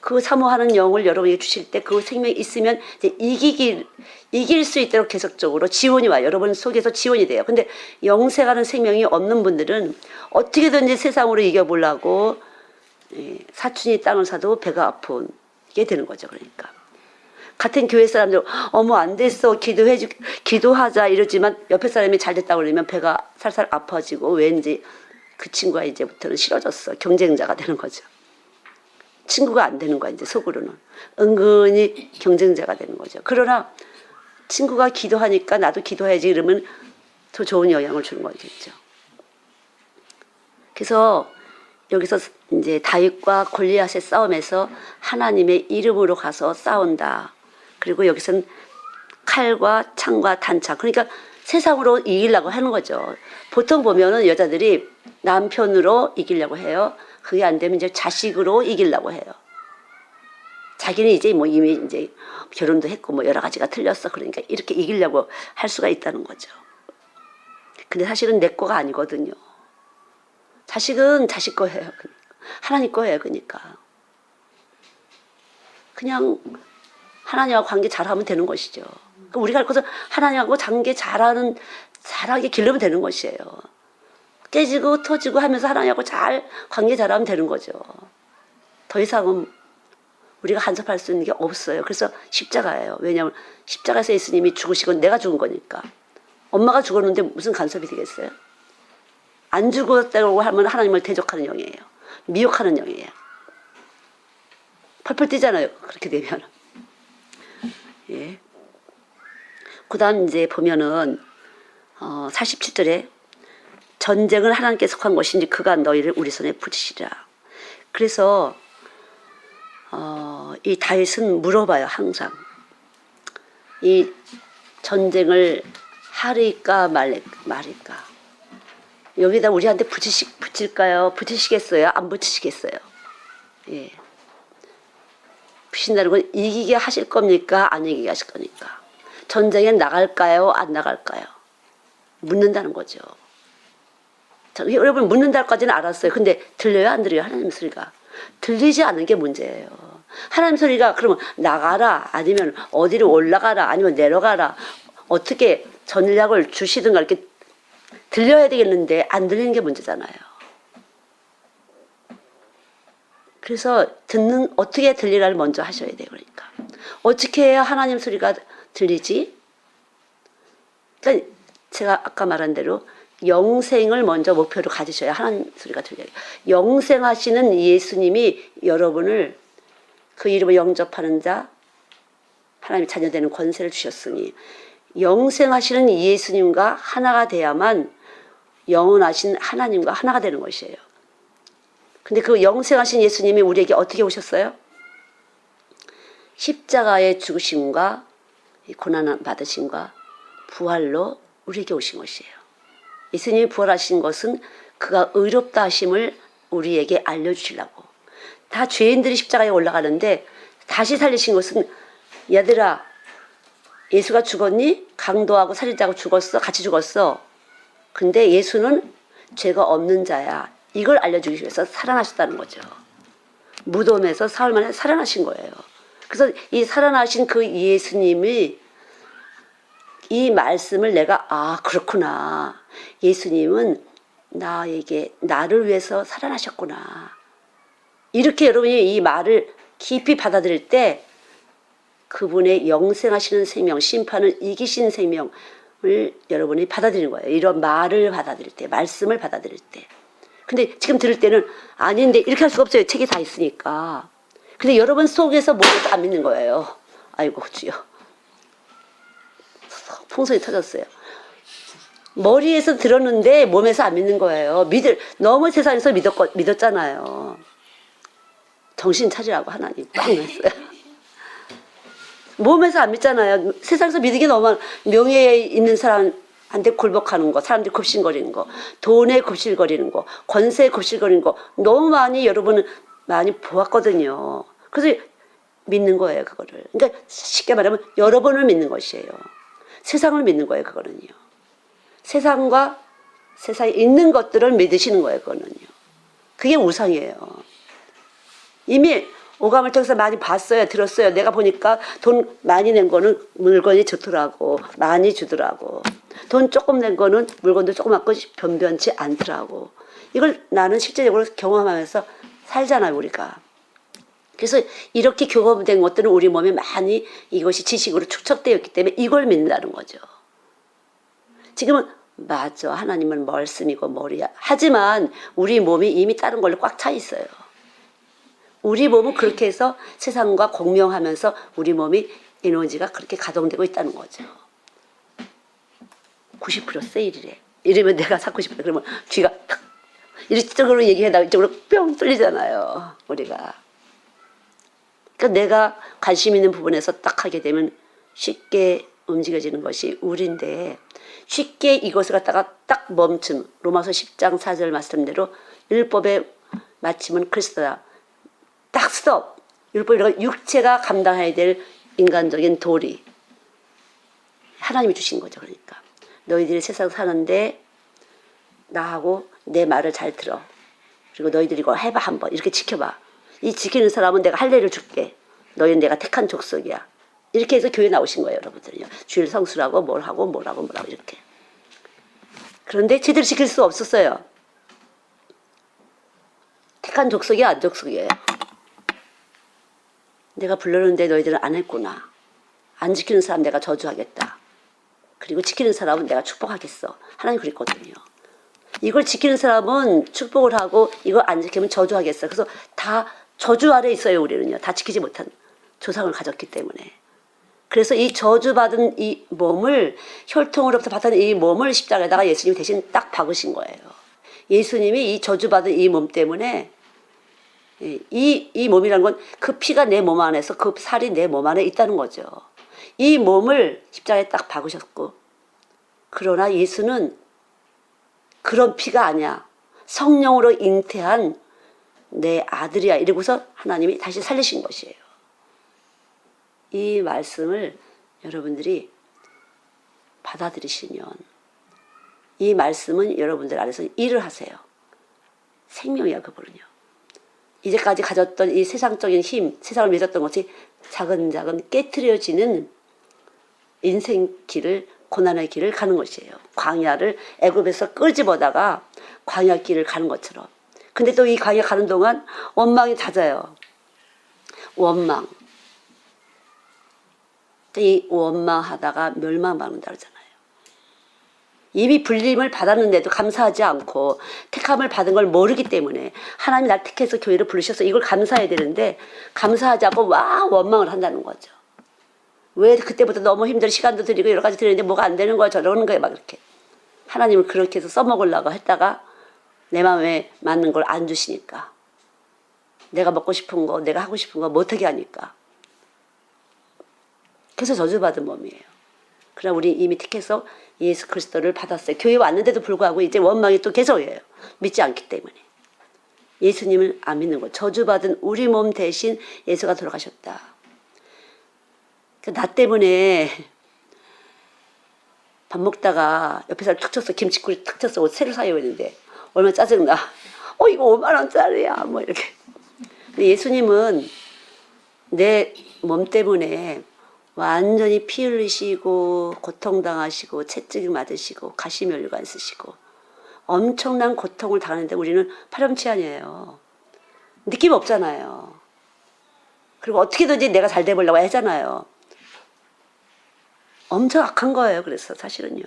그 사모하는 영을 여러분에게 주실 때 그 생명이 있으면 이제 이길 수 있도록 계속적으로 지원이 와요. 여러분 속에서 지원이 돼요. 근데 영생하는 생명이 없는 분들은 어떻게든지 세상으로 이겨보려고 사춘이 땅을 사도 배가 아프게 되는 거죠. 그러니까 같은 교회 사람들 어머 안 됐어 기도하자 이러지만 옆에 사람이 잘 됐다고 그러면 배가 살살 아파지고 왠지 그 친구가 이제부터는 싫어졌어. 경쟁자가 되는 거죠. 친구가 안 되는 거야. 이제 속으로는 은근히 경쟁자가 되는 거죠. 그러나 친구가 기도하니까 나도 기도해야지 이러면 더 좋은 영향을 주는 거겠죠. 그래서 여기서 이제 다윗과 골리앗의 싸움에서 하나님의 이름으로 가서 싸운다. 그리고 여기서는 칼과 창과 단창. 그러니까 세상으로 이기려고 하는 거죠. 보통 보면은 여자들이 남편으로 이기려고 해요. 그게 안 되면 이제 자식으로 이기려고 해요. 자기는 이제 뭐 이미 이제 결혼도 했고 뭐 여러 가지가 틀렸어. 그러니까 이렇게 이기려고 할 수가 있다는 거죠. 근데 사실은 내 거가 아니거든요. 자식은 자식 거예요. 하나님 거예요. 그러니까 그냥 하나님하고 관계 잘하면 되는 것이죠. 우리가 그래서 하나님하고 관계 잘하게 기르면 되는 것이에요. 깨지고 터지고 하면서 하나님하고 잘 관계 잘하면 되는 거죠. 더 이상은 우리가 간섭할 수 있는 게 없어요. 그래서 십자가예요. 왜냐하면 십자가에서 예수님이 죽으시고 내가 죽은 거니까. 엄마가 죽었는데 무슨 간섭이 되겠어요? 안 죽었다고 하면 하나님을 대적하는 영이에요. 미혹하는 영이에요. 펄펄 뛰잖아요. 그렇게 되면. 예. 그 다음 이제 보면은 47절에 전쟁은 하나님께 속한 것인지 그가 너희를 우리 손에 붙이시리라. 그래서 이 다윗은 물어봐요. 항상 이 전쟁을 하리까 말일까. 여기다 우리한테 붙일까요? 붙이시겠어요? 안 붙이시겠어요? 예. 붙인다는 건 이기게 하실 겁니까? 안 이기게 하실 겁니까? 전쟁에 나갈까요? 안 나갈까요? 묻는다는 거죠. 여러분 묻는다까지는 알았어요. 근데 들려요? 안 들려요? 하나님 소리가. 들리지 않는 게 문제예요. 하나님 소리가 그러면 나가라 아니면 어디로 올라가라 아니면 내려가라 어떻게 전략을 주시든가 이렇게 들려야 되겠는데 안 들리는 게 문제잖아요. 그래서 어떻게 들리라를 먼저 하셔야 돼요. 그러니까 어떻게 해야 하나님 소리가 들리지? 그러니까 제가 아까 말한 대로 영생을 먼저 목표로 가지셔야 하나님 소리가 들려요. 영생하시는 예수님이 여러분을 그 이름을 영접하는 자 하나님 자녀되는 권세를 주셨으니 영생하시는 예수님과 하나가 돼야만 영원하신 하나님과 하나가 되는 것이에요. 근데 그 영생하신 예수님이 우리에게 어떻게 오셨어요? 십자가의 죽으심과 고난 받으심과 부활로 우리에게 오신 것이에요. 예수님이 부활하신 것은 그가 의롭다 하심을 우리에게 알려주시려고. 다 죄인들이 십자가에 올라가는데 다시 살리신 것은 얘들아 예수가 죽었니? 강도하고 살인자하고 죽었어? 같이 죽었어. 근데 예수는 죄가 없는 자야. 이걸 알려주기 위해서 살아나셨다는 거죠. 무덤에서 사흘 만에 살아나신 거예요. 그래서 이 살아나신 그 예수님이 이 말씀을 내가 그렇구나. 예수님은 나를 위해서 살아나셨구나. 이렇게 여러분이 이 말을 깊이 받아들일 때 그분의 영생하시는 생명, 심판을 이기신 생명을 여러분이 받아들이는 거예요. 이런 말을 받아들일 때, 말씀을 받아들일 때. 근데 지금 들을 때는 아닌데 이렇게 할 수가 없어요. 책이 다 있으니까. 근데 여러분 속에서 모르겠어 안 믿는 거예요. 아이고 주여. 풍선이 터졌어요. 머리에서 들었는데 몸에서 안 믿는 거예요. 너무 세상에서 믿었잖아요. 정신 차리라고 하나님 빵 했어요. 몸에서 안 믿잖아요. 세상에서 믿는 게 너무 많아. 명예에 있는 사람한테 굴복하는 거, 사람들이 굽신거리는 거, 돈에 굽실거리는 거, 권세에 굽실거리는 거 너무 많이 여러분은 많이 보았거든요. 그래서 믿는 거예요, 그거를. 그러니까 쉽게 말하면 여러분을 믿는 것이에요. 세상을 믿는 거예요, 그거는요. 세상과 세상에 있는 것들을 믿으시는 거예요, 그거는요. 그게 우상이에요. 이미 오감을 통해서 많이 봤어요, 들었어요. 내가 보니까 돈 많이 낸 거는 물건이 좋더라고, 많이 주더라고. 돈 조금 낸 거는 물건도 조그맣고 변변치 않더라고. 이걸 나는 실제적으로 경험하면서 살잖아요, 우리가. 그래서 이렇게 경험된 것들은 우리 몸에 많이 이것이 지식으로 축적되어 있기 때문에 이걸 믿는다는 거죠. 지금은 맞아, 하나님은 말씀이고 머리야. 하지만 우리 몸이 이미 다른 걸로 꽉 차 있어요. 우리 몸은 그렇게 해서 세상과 공명하면서 우리 몸이 에너지가 그렇게 가동되고 있다는 거죠. 90% 세일이래. 이러면 내가 사고 싶다. 그러면 귀가 탁 이쪽으로 얘기하다가 이쪽으로 뿅 뚫리잖아요, 우리가. 그러니까 내가 관심 있는 부분에서 딱 하게 되면 쉽게 움직여지는 것이 우리인데, 쉽게 이것을 갖다가 딱 멈춤. 로마서 10장 4절 말씀대로 율법의 마침은 그리스도다. 딱 스톱. 율법이라고 육체가 감당해야 될 인간적인 도리. 하나님이 주신 거죠. 그러니까 너희들이 세상 사는데 나하고 내 말을 잘 들어. 그리고 너희들이 이거 해봐 한번. 이렇게 지켜봐. 이 지키는 사람은 내가 할례를 줄게. 너희는 내가 택한 족속이야. 이렇게 해서 교회 나오신 거예요, 여러분들요. 주일 성수라고 뭘 하고 뭐라고 이렇게. 그런데 제대로 지킬 수 없었어요. 택한 족속이야, 안 족속이에요? 내가 불렀는데 너희들은 안 했구나. 안 지키는 사람 내가 저주하겠다. 그리고 지키는 사람은 내가 축복하겠어. 하나님 그랬거든요. 이걸 지키는 사람은 축복을 하고 이걸 안 지키면 저주하겠어. 그래서 다 저주 아래 있어요, 우리는요. 다 지키지 못한 조상을 가졌기 때문에. 그래서 이 저주받은 이 몸을, 혈통으로부터 받은 이 몸을 십자가에다가 예수님이 대신 딱 박으신 거예요. 예수님이 이 저주받은 이 몸 때문에, 이 몸이라는 건 그 피가 내 몸 안에서 그 살이 내 몸 안에 있다는 거죠. 이 몸을 십자가에 딱 박으셨고, 그러나 예수는 그런 피가 아니야. 성령으로 잉태한 내 아들이야. 이러고서 하나님이 다시 살리신 것이에요. 이 말씀을 여러분들이 받아들이시면 이 말씀은 여러분들 안에서 일을 하세요. 생명이야, 그분은요. 이제까지 가졌던 이 세상적인 힘, 세상을 믿었던 것이 차근차근 깨트려지는 인생 길을, 고난의 길을 가는 것이에요. 광야를 애굽에서 끄집어다가 광야 길을 가는 것처럼. 근데 또 이 광야 가는 동안 원망이 잦아요. 원망. 이 원망하다가 멸망받는다 그러잖아요. 이미 불림을 받았는데도 감사하지 않고 택함을 받은 걸 모르기 때문에 하나님 날 택해서 교회를 부르셔서 이걸 감사해야 되는데 감사하지 않고 와 원망을 한다는 거죠. 왜 그때부터 너무 힘들어 시간도 드리고 여러 가지 드리는데 뭐가 안 되는 거야 저러는 거예요. 막 이렇게. 하나님을 그렇게 해서 써먹으려고 했다가 내 마음에 맞는 걸 안 주시니까. 내가 먹고 싶은 거 내가 하고 싶은 거 못하게 하니까. 그래서 저주받은 몸이에요. 그러나 우리 이미 택해서 예수 그리스도를 받았어요. 교회 왔는데도 불구하고 이제 원망이 또 계속이에요. 믿지 않기 때문에. 예수님을 안 믿는 거. 저주받은 우리 몸 대신 예수가 돌아가셨다. 나 때문에 밥 먹다가 옆에 사람 툭 쳤어. 김치국이 툭 쳤어. 옷 새로 사요 했는데 얼마나 짜증나. 이거 5만 원짜리야. 뭐 이렇게. 근데 예수님은 내 몸 때문에 완전히 피 흘리시고 고통당하시고 채찍을 맞으시고 가시면류관 쓰시고 엄청난 고통을 당하는데 우리는 파렴치한이에요. 느낌 없잖아요. 그리고 어떻게든지 내가 잘 돼보려고 하잖아요. 엄청 악한 거예요. 그래서 사실은요.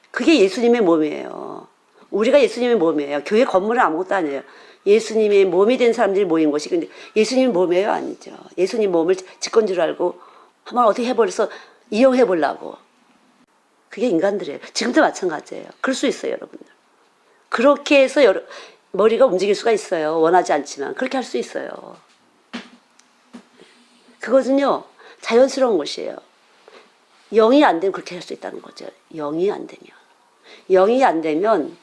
그게 예수님의 몸이에요. 우리가 예수님의 몸이에요. 교회 건물은 아무것도 아니에요. 예수님의 몸이 된 사람들이 모인 것이. 근데 예수님 몸이에요? 아니죠. 예수님 몸을 직권줄 알고 한번 어떻게 해버려서 이용해 보려고. 그게 인간들이에요. 지금도 마찬가지예요. 그럴 수 있어요, 여러분들. 그렇게 해서 머리가 움직일 수가 있어요. 원하지 않지만 그렇게 할 수 있어요. 그것은요 자연스러운 것이에요. 영이 안 되면 그렇게 할 수 있다는 거죠. 영이 안 되면. 영이 안 되면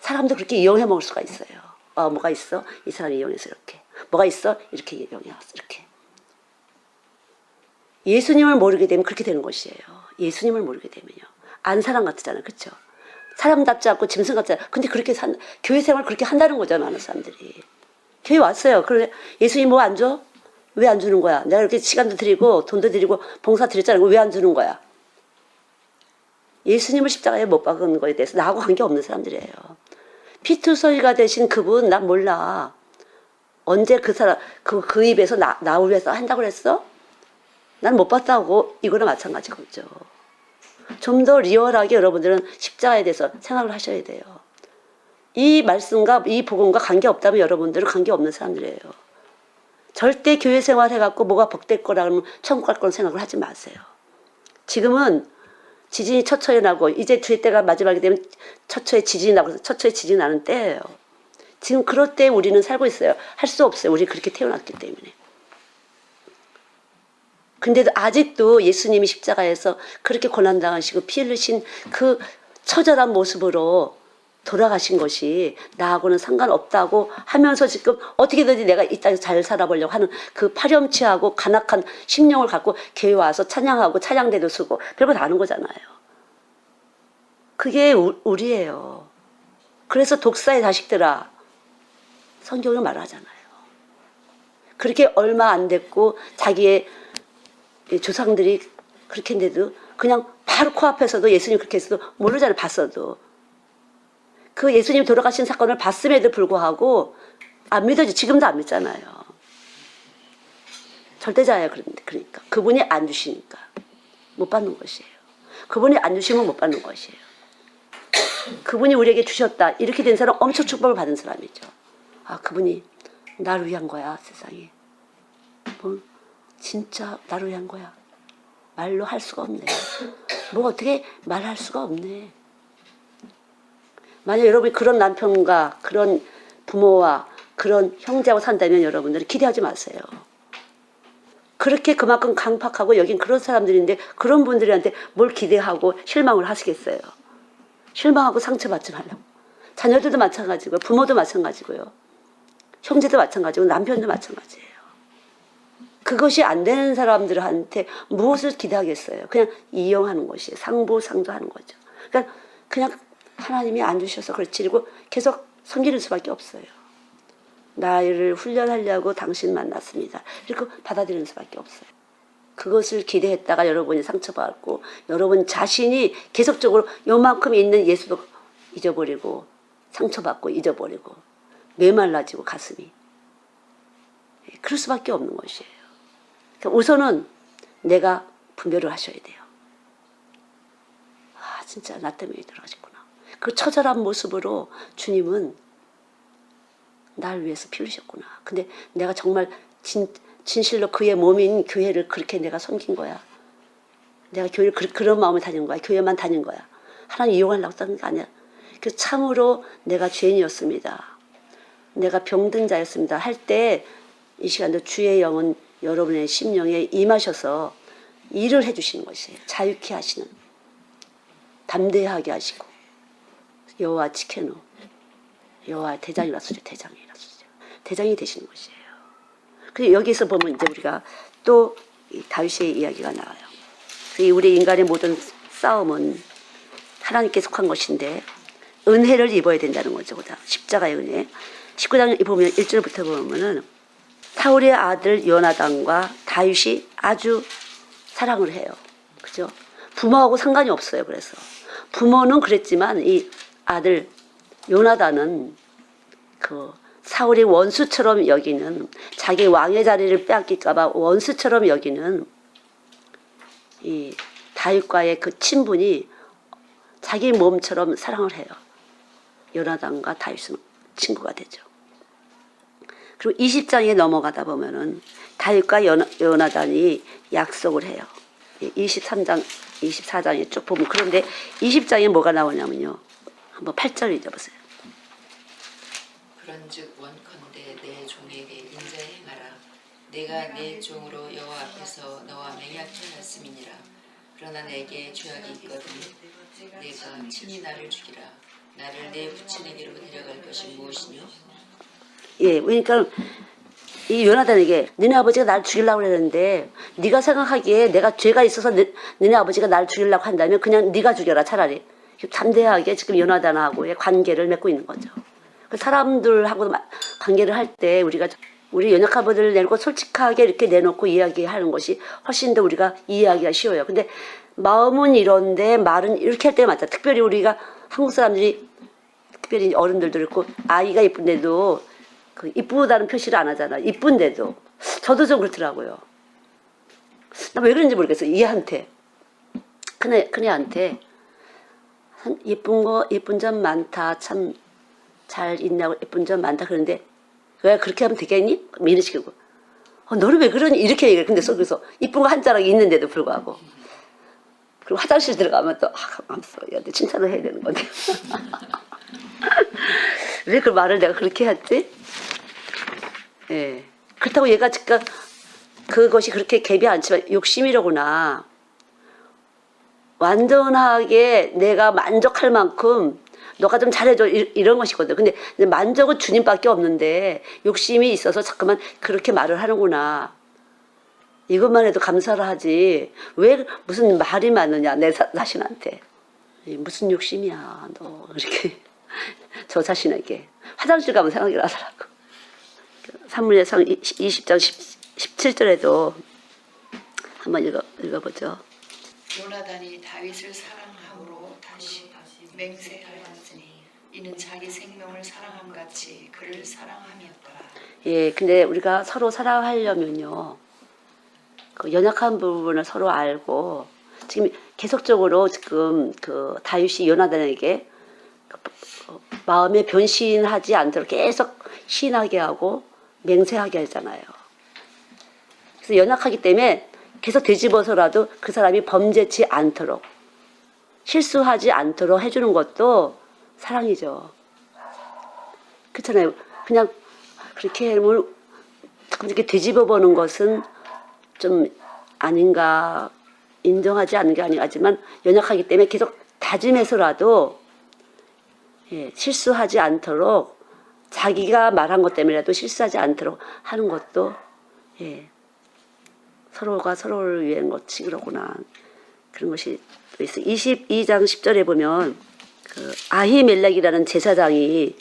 사람도 그렇게 이용해 먹을 수가 있어요. 뭐가 있어? 이 사람이 이용해서 이렇게. 뭐가 있어? 이렇게 이용해서 이렇게. 예수님을 모르게 되면 그렇게 되는 것이에요. 예수님을 모르게 되면요. 안 사람 같잖아요. 그렇죠? 사람답지 않고 짐승 같지 않아요. 근데 그렇게 교회 생활 그렇게 한다는 거죠. 많은 사람들이. 교회 왔어요. 그런데 예수님 뭐 안 줘? 왜 안 주는 거야? 내가 이렇게 시간도 드리고 돈도 드리고 봉사 드렸잖아요. 왜 안 주는 거야? 예수님을 십자가에 못 박은 거에 대해서 나하고 관계없는 사람들이에요. 피투성이가 되신 그분 난 몰라. 언제 그 사람 그 입에서 나를 위해서 한다고 그랬어? 난 못 봤다고. 이거나 마찬가지 거죠. 좀 더 리얼하게 여러분들은 십자가에 대해서 생각을 하셔야 돼요. 이 말씀과 이 복음과 관계없다면 여러분들은 관계없는 사람들이에요. 절대 교회 생활 해갖고 뭐가 복될 거라 그러면 천국 갈 거라는 생각을 하지 마세요. 지금은 지진이 처처에 나고 이제 주의 때가 마지막이 되면 처처에 지진이 나고 처처에 지진이 나는 때예요. 지금 그럴 때 우리는 살고 있어요. 할 수 없어요. 우리 그렇게 태어났기 때문에. 근데도 아직도 예수님이 십자가에서 그렇게 고난당하시고 피 흘리신 그 처절한 모습으로 돌아가신 것이 나하고는 상관없다고 하면서 지금 어떻게든지 내가 이 땅에서 잘 살아보려고 하는 그 파렴치하고 간악한 심령을 갖고 교회 와서 찬양하고 찬양대도 쓰고 별거 다 하는 거잖아요. 그게 우리예요. 그래서 독사의 자식들아 성경을 말하잖아요. 그렇게 얼마 안 됐고 자기의 조상들이 그렇게 했는데도 그냥 바로 코앞에서도 예수님 그렇게 했어도 모르잖아요. 봤어도. 그 예수님 돌아가신 사건을 봤음에도 불구하고 안 믿어지. 지금도 안 믿잖아요. 절대자예요. 그러니까 그분이 안 주시니까 못 받는 것이에요. 그분이 안 주시면 못 받는 것이에요. 그분이 우리에게 주셨다. 이렇게 된 사람 엄청 축복을 받은 사람이죠. 그분이 나를 위한 거야. 세상에. 진짜 나를 위한 거야. 말로 할 수가 없네. 뭐 어떻게 말할 수가 없네. 만약 여러분이 그런 남편과 그런 부모와 그런 형제하고 산다면 여러분들이 기대하지 마세요. 그렇게 그만큼 강팍하고 여긴 그런 사람들인데 그런 분들한테 뭘 기대하고 실망을 하시겠어요. 실망하고 상처받지 말라고. 자녀들도 마찬가지고요. 부모도 마찬가지고요. 형제도 마찬가지고 남편도 마찬가지예요. 그것이 안 되는 사람들한테 무엇을 기대하겠어요. 그냥 이용하는 것이에요. 상부상조하는 거죠. 그러니까 그냥 하나님이 안 주셔서 그렇지 그리고 계속 섬기는 수밖에 없어요. 나를 훈련하려고 당신 만났습니다. 그리고 받아들이는 수밖에 없어요. 그것을 기대했다가 여러분이 상처받고 여러분 자신이 계속적으로 요만큼 있는 예수도 잊어버리고 상처받고 잊어버리고 메말라지고 가슴이 그럴 수밖에 없는 것이에요. 그러니까 우선은 내가 분별을 하셔야 돼요. 진짜 나 때문에 돌아가셨구나. 그 처절한 모습으로 주님은 날 위해서 피 흘리셨구나. 근데 내가 정말 진실로 그의 몸인 교회를 그렇게 내가 섬긴 거야. 내가 교회를 그런 마음을 다닌 거야. 교회만 다닌 거야. 하나님 이용하려고 하는 게 아니야. 그 참으로 내가 죄인이었습니다. 내가 병든 자였습니다. 할 때 이 시간도 주의 영은 여러분의 심령에 임하셔서 일을 해주시는 것이에요. 자유케 하시는. 담대하게 하시고 여호와 치케노 여호와 대장이라소죠. 대장이 되시는 것이에요. 그리고 여기서 보면 이제 우리가 또 다윗의 이야기가 나와요. 우리 인간의 모든 싸움은 하나님께 속한 것인데 은혜를 입어야 된다는 거죠. 십자가의 은혜. 19장 보면 1절부터 보면은 사울의 아들 요나단과 다윗이 아주 사랑을 해요. 그죠? 부모하고 상관이 없어요. 그래서 부모는 그랬지만 이 아들 요나단은 그 사울의 원수처럼 여기는 자기 왕의 자리를 빼앗길까봐 원수처럼 여기는 이 다윗과의 그 친분이 자기 몸처럼 사랑을 해요. 요나단과 다윗은 친구가 되죠. 그리고 20장에 넘어가다 보면은 다윗과 요나단이 약속을 해요. 23장 24장에 쭉 보면 그런데 20장에 뭐가 나오냐면요. 한번 8절 읽어보세요. 그런즉 원컨대 내 종에게 인자에 행하라. 내가 내 종으로 여호와 앞에서 너와 맹약하였음이니라. 그러나 내게 죄악이 있거든. 내가 친히 나를 죽이라. 나를 내 부친에게로 데려갈 것이 무엇이뇨? 예, 그러니까 이 요나단에게 너네 아버지가 날 죽이려고 그랬는데 네가 생각하기에 내가 죄가 있어서 너네 아버지가 날 죽이려고 한다면 그냥 네가 죽여라 차라리. 담대하게 지금 요나단하고의 관계를 맺고 있는 거죠. 그 사람들하고 관계를 할 때 우리 연약한 분들을 내놓고 솔직하게 이렇게 내놓고 이야기하는 것이 훨씬 더 우리가 이해하기가 쉬워요. 근데 마음은 이런데 말은 이렇게 할 때 맞다. 특별히 우리가 한국 사람들이 특별히 어른들도 그렇고 아이가 이쁜데도 그 이쁘다는 표시를 안 하잖아. 이쁜데도 저도 좀 그렇더라고요. 나 왜 그런지 모르겠어요. 얘한테 큰애한테 예쁜 점 많다. 참 잘 있냐고 예쁜 점 많다 그러는데 왜 그렇게 하면 되겠니? 미르시키고 너는 왜 그러니? 이렇게 얘기해. 근데 속에서 이쁜 거 한 자락이 있는데도 불구하고 그리고 화장실 들어가면 또 가만있어. 얘한테 칭찬을 해야 되는 건데 왜 그 말을 내가 그렇게 했지? 예. 그렇다고 얘가 지금 그것이 그렇게 갭이 않지만 욕심이로구나. 완전하게 내가 만족할 만큼 너가 좀 잘해줘 이런 것이거든. 근데 만족은 주님밖에 없는데 욕심이 있어서 자꾸만 그렇게 말을 하는구나. 이것만 해도 감사를 하지. 왜 무슨 말이 많으냐 내 자신한테. 무슨 욕심이야 너 이렇게 저 자신에게. 화장실 가면 생각이 나더라고. 사무엘상 20장 17절에도 한번 읽어보죠. 요나단이 다윗을 사랑함으로 다시 맹세하였으니 이는 자기 생명을 사랑함 같이 그를 사랑함이었더라. 예, 근데 우리가 서로 사랑하려면요, 그 연약한 부분을 서로 알고 지금 계속적으로 지금 그 다윗이 요나단에게 마음에 변신하지 않도록 계속 신하게 하고 맹세하게 하잖아요. 그래서 연약하기 때문에 계속 되짚어서라도 그 사람이 범죄치 않도록 실수하지 않도록 해주는 것도 사랑이죠. 그렇잖아요. 그냥 그렇게 이렇게 되짚어 보는 것은 좀 아닌가 인정하지 않는 게 아니지만 연약하기 때문에 계속 다짐해서라도 예, 실수하지 않도록 자기가 말한 것 때문에라도 실수하지 않도록 하는 것도 예, 서로가 서로를 위한 것이 그러구나. 그런 것이 또 있어요. 22장 10절에 보면 그 아히멜렉이라는 제사장이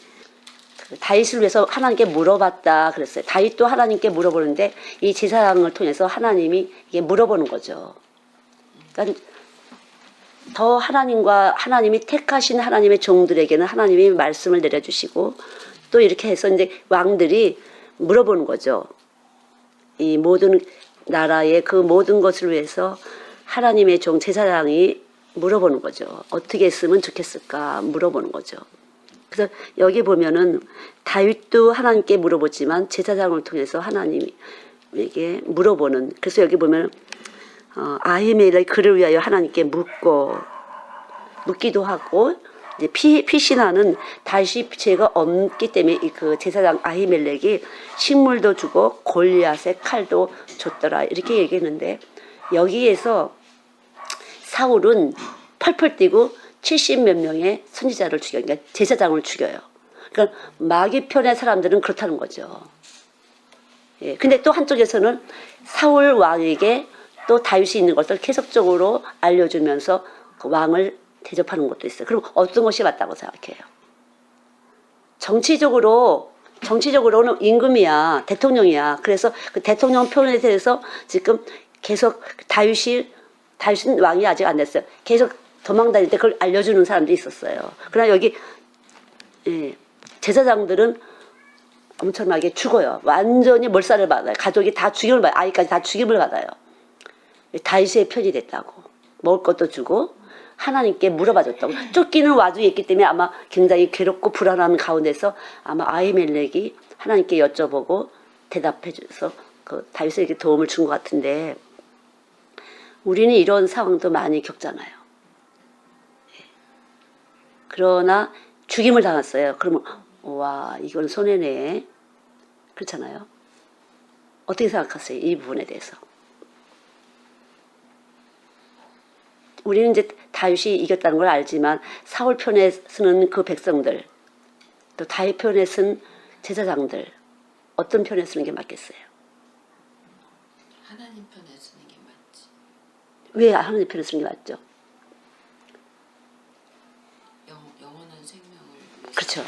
그 다윗을 위해서 하나님께 물어봤다 그랬어요. 다윗도 하나님께 물어보는데 이 제사장을 통해서 하나님이 이게 물어보는 거죠. 그러니까 더 하나님이 택하신 하나님의 종들에게는 하나님이 말씀을 내려주시고 또 이렇게 해서 이제 왕들이 물어보는 거죠. 이 모든 나라의 그 모든 것을 위해서 하나님의 종 제사장이 물어보는 거죠. 어떻게 했으면 좋겠을까 물어보는 거죠. 그래서 여기 보면은 다윗도 하나님께 물어보지만 제사장을 통해서 하나님에게 물어보는. 그래서 여기 보면 아히멜렉 그를 위하여 하나님께 묻기도 하고 이제 피신하는 다윗이 죄가 없기 때문에 그 제사장 아히멜렉이 식물도 주고 골리앗의 칼도 줬더라 이렇게 얘기했는데 여기에서 사울은 펄펄 뛰고 70몇 명의 선지자를 죽여요. 그러니까 제사장을 죽여요. 그러니까 마귀 편의 사람들은 그렇다는 거죠. 예, 근데 또 한쪽에서는 사울 왕에게 또 다윗이 있는 것을 계속적으로 알려주면서 그 왕을 대접하는 것도 있어요. 그럼 어떤 것이 맞다고 생각해요? 정치적으로는 임금이야, 대통령이야. 그래서 그 대통령 표현에 대해서 지금 계속 다윗은 왕이 아직 안 됐어요. 계속 도망다닐 때 그걸 알려주는 사람도 있었어요. 그러나 여기 예, 제사장들은 엄청나게 죽어요. 완전히 몰살을 받아요. 가족이 다 죽임을 받아요. 아이까지 다 죽임을 받아요. 다윗의 편이 됐다고. 먹을 것도 주고 하나님께 물어봐줬다고. 쫓기는 와중에 있기 때문에 아마 굉장히 괴롭고 불안한 가운데서 아마 아히멜렉이 하나님께 여쭤보고 대답해줘서 그 다윗에게 도움을 준 것 같은데 우리는 이런 상황도 많이 겪잖아요. 예. 그러나 죽임을 당했어요. 그러면 와 이건 손해네. 그렇잖아요. 어떻게 생각하세요? 이 부분에 대해서. 우리는 이제 다윗이 이겼다는 걸 알지만 사울 편에 서는 그 백성들 또 다윗 편에 쓴 제사장들 어떤 편에 쓰는 게 맞겠어요? 하나님 편에 쓰는 게 맞지. 왜 하나님 편에 쓰는 게 맞죠? 영원한 생명을 위해서. 그렇죠.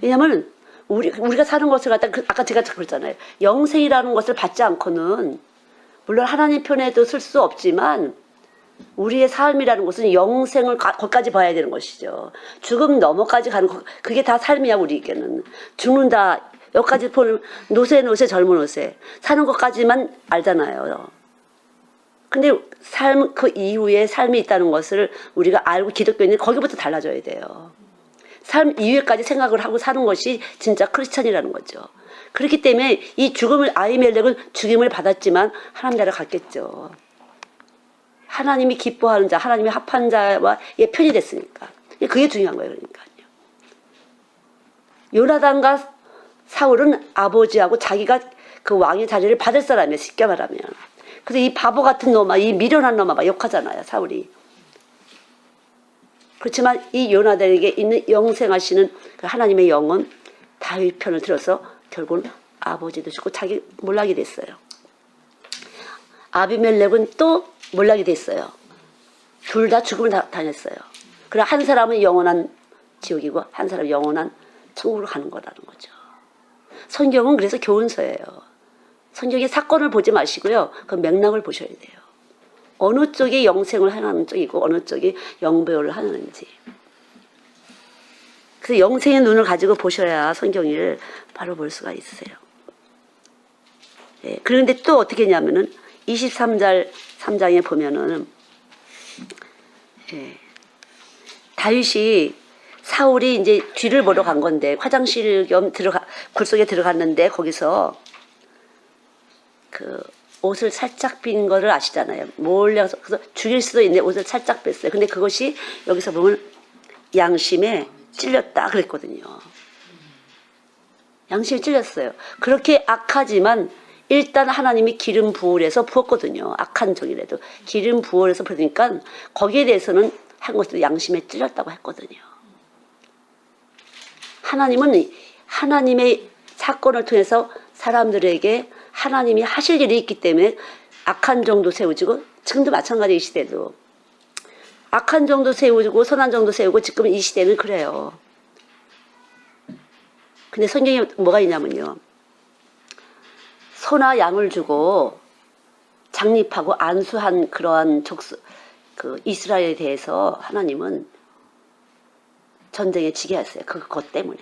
왜냐하면 우리가 사는 것을 갖다 아까 제가 그랬잖아요. 영생이라는 것을 받지 않고는 물론 하나님 편에도 쓸 수 없지만 우리의 삶이라는 것은 영생을 거기까지 봐야 되는 것이죠. 죽음 너머까지 가는 거 그게 다 삶이야 우리에게는. 죽는다 여기까지 보는 노세 젊은 노세 사는 것까지만 알잖아요. 근데 삶 그 이후에 삶이 있다는 것을 우리가 알고 기독교인은 거기부터 달라져야 돼요. 삶 이후에까지 생각을 하고 사는 것이 진짜 크리스천이라는 거죠. 그렇기 때문에 이 죽음을 아히멜렉은 죽임을 받았지만 하나님 나라 갔겠죠. 하나님이 기뻐하는 자, 하나님이 합한 자와 편이 됐으니까. 그게 중요한 거예요. 그러니까요. 요나단과 사울은 아버지하고 자기가 그 왕의 자리를 받을 사람이에요. 쉽게 말하면. 그래서 이 바보 같은 놈아, 이 미련한 놈아 막 욕하잖아요. 사울이. 그렇지만 이 요나단에게 있는 영생하시는 그 하나님의 영은 다윗 편을 들어서 결국은 아버지도 죽고 자기 몰락이 됐어요. 아비멜렉은 또 몰락이 됐어요. 둘 다 죽음을 당했어요. 그래 한 사람은 영원한 지옥이고 한 사람은 영원한 천국으로 가는 거라는 거죠. 성경은 그래서 교훈서예요. 성경의 사건을 보지 마시고요. 그 맥락을 보셔야 돼요. 어느 쪽이 영생을 하는 쪽이고 어느 쪽이 영배우를 하는지. 그래서 영생의 눈을 가지고 보셔야 성경을 바로 볼 수가 있어요. 예, 그런데 또 어떻게 했냐면은 23절 3장에 보면은 예, 다윗이 사울이 이제 뒤를 보러 간 건데 화장실 겸 굴속에 들어갔는데 거기서 그 옷을 살짝 빈 거를 아시잖아요. 몰래 그래서 죽일 수도 있는데 옷을 살짝 뺐어요. 근데 그것이 여기서 보면 양심에 찔렸다 그랬거든요. 양심에 찔렸어요. 그렇게 악하지만 일단 하나님이 기름 부을해서 부었거든요. 악한 종이라도 기름 부을해서 부으니까 거기에 대해서는 한 것도 양심에 찔렸다고 했거든요. 하나님은 하나님의 사건을 통해서 사람들에게 하나님이 하실 일이 있기 때문에 악한 종도 세우지고 지금도 마찬가지 이 시대도 악한 종도 세우고 선한 종도 세우고 지금 이 시대는 그래요. 근데 성경에 뭐가 있냐면요. 소나 양을 주고 장립하고 안수한 그러한 그 이스라엘에 대해서 하나님은 전쟁에 지게 했어요. 그것 때문에.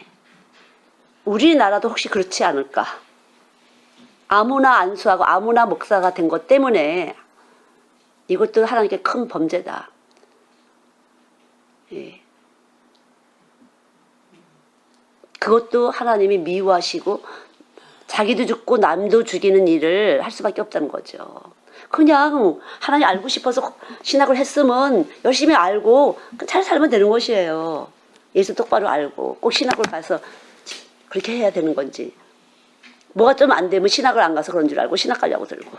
우리나라도 혹시 그렇지 않을까? 아무나 안수하고 아무나 목사가 된 것 때문에 이것도 하나님께 큰 범죄다. 예. 그것도 하나님이 미워하시고 자기도 죽고 남도 죽이는 일을 할 수밖에 없다는 거죠. 그냥 하나님 알고 싶어서 신학을 했으면 열심히 알고 잘 살면 되는 것이에요. 예수 똑바로 알고 꼭 신학을 가서 그렇게 해야 되는 건지. 뭐가 좀 안 되면 신학을 안 가서 그런 줄 알고 신학 가려고 들고.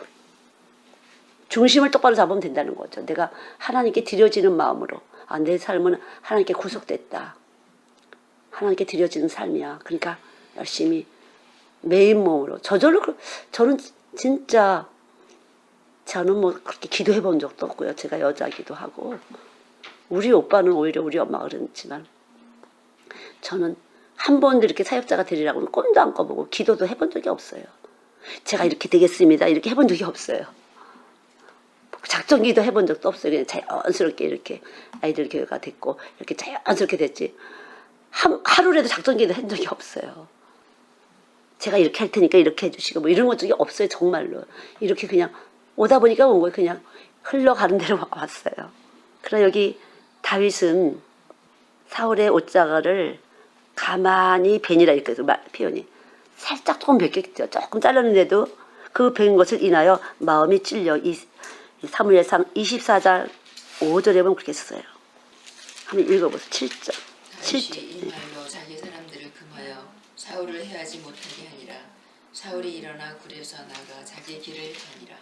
중심을 똑바로 잡으면 된다는 거죠. 내가 하나님께 드려지는 마음으로 내 삶은 하나님께 구속됐다. 하나님께 드려지는 삶이야. 그러니까 열심히 매인 몸으로 저절로 저는 진짜 저는 뭐 그렇게 기도해 본 적도 없고요. 제가 여자기도 하고 우리 오빠는 오히려 우리 엄마가 그렇지만 저는 한 번도 이렇게 사역자가 되리라고는 꿈도 안 꿔보고 기도도 해본 적이 없어요. 제가 이렇게 되겠습니다. 이렇게 해본 적이 없어요. 작정기도 해본 적도 없어요. 그냥 자연스럽게 이렇게 아이들 교회가 됐고 이렇게 자연스럽게 됐지. 하루라도 작정기도 한 적이 없어요. 제가 이렇게 할 테니까 이렇게 해주시고 뭐 이런 것 중에 없어요. 정말로. 이렇게 그냥 오다 보니까 온 거예요. 그냥 흘러가는 대로 왔어요. 그러나 여기 다윗은 사울의 옷자가를 가만히 벤이라 이렇게 표현이 살짝 조금 벗겼죠. 조금 잘랐는데도 그 벗은 것을 인하여 마음이 찔려 사무엘상 24장 5절에 보면 그렇게 썼어요. 한번 읽어보세요. 7절. 다윗이 이 말로 자기 사람들을 금하여 사울을 해하지 못하게 하니라. 사울이 일어나 굴에서 나가 자기 길을 가니라.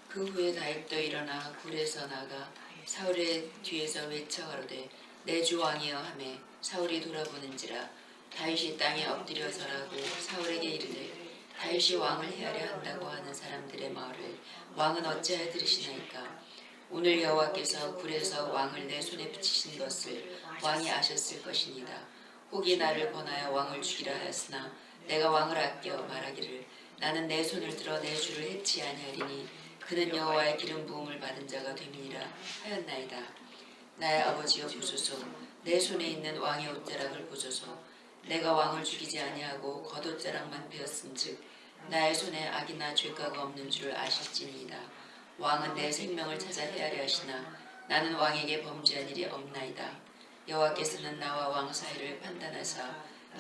그 후에 다윗도 일어나 굴에서 나가 사울의 뒤에서 외쳐 가로되 내 주 왕이여 하매 사울이 돌아보는지라. 다윗이 땅에 엎드려 절하고 사울에게 이르되 다윗이 왕을 해하려 한다고 하는 사람들의 말을 왕은 어찌하여 들으시나이까. 오늘 여호와께서 굴에서 왕을 내 손에 붙이신 것을 왕이 아셨을 것이니이다. 혹이 나를 권하여 왕을 죽이라 하였으나 내가 왕을 아껴 말하기를 나는 내 손을 들어 내 주를 해치 아니하리니 그는 여호와의 기름 부음을 받은 자가 됨이니라 하였나이다. 나의 아버지여 보소서. 내 손에 있는 왕의 옷자락을 보소서. 내가 왕을 죽이지 아니하고 겉옷자락만 베었음즉 나의 손에 악이나 죄가가 없는 줄 아실지니이다. 왕은 내 생명을 찾아 헤아려 하시나 나는 왕에게 범죄한 일이 없나이다. 여호와께서는 나와 왕 사이를 판단하사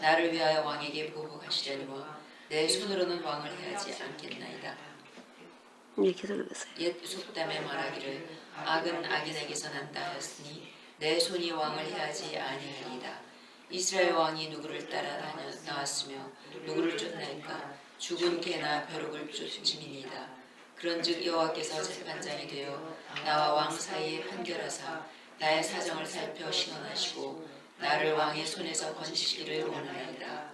나를 위하여 왕에게 보복하시려니와 내 손으로는 왕을 해하지 않겠나이다. 이렇게 읽었어요. 옛 속담에 말하기를 악은 악인에게서 난다 하였으니 내 손이 왕을 해하지 아니하리이다. 이스라엘 왕이 누구를 따라 나왔으며 누구를 쫓나이까. 죽은 개나 벼룩을 쫓음이니이다. 그런즉 여호와께서 재판장이 되어 나와 왕 사이에 판결하사 나의 사정을 살펴 신원하시고 나를 왕의 손에서 건지시기를 원하나이다.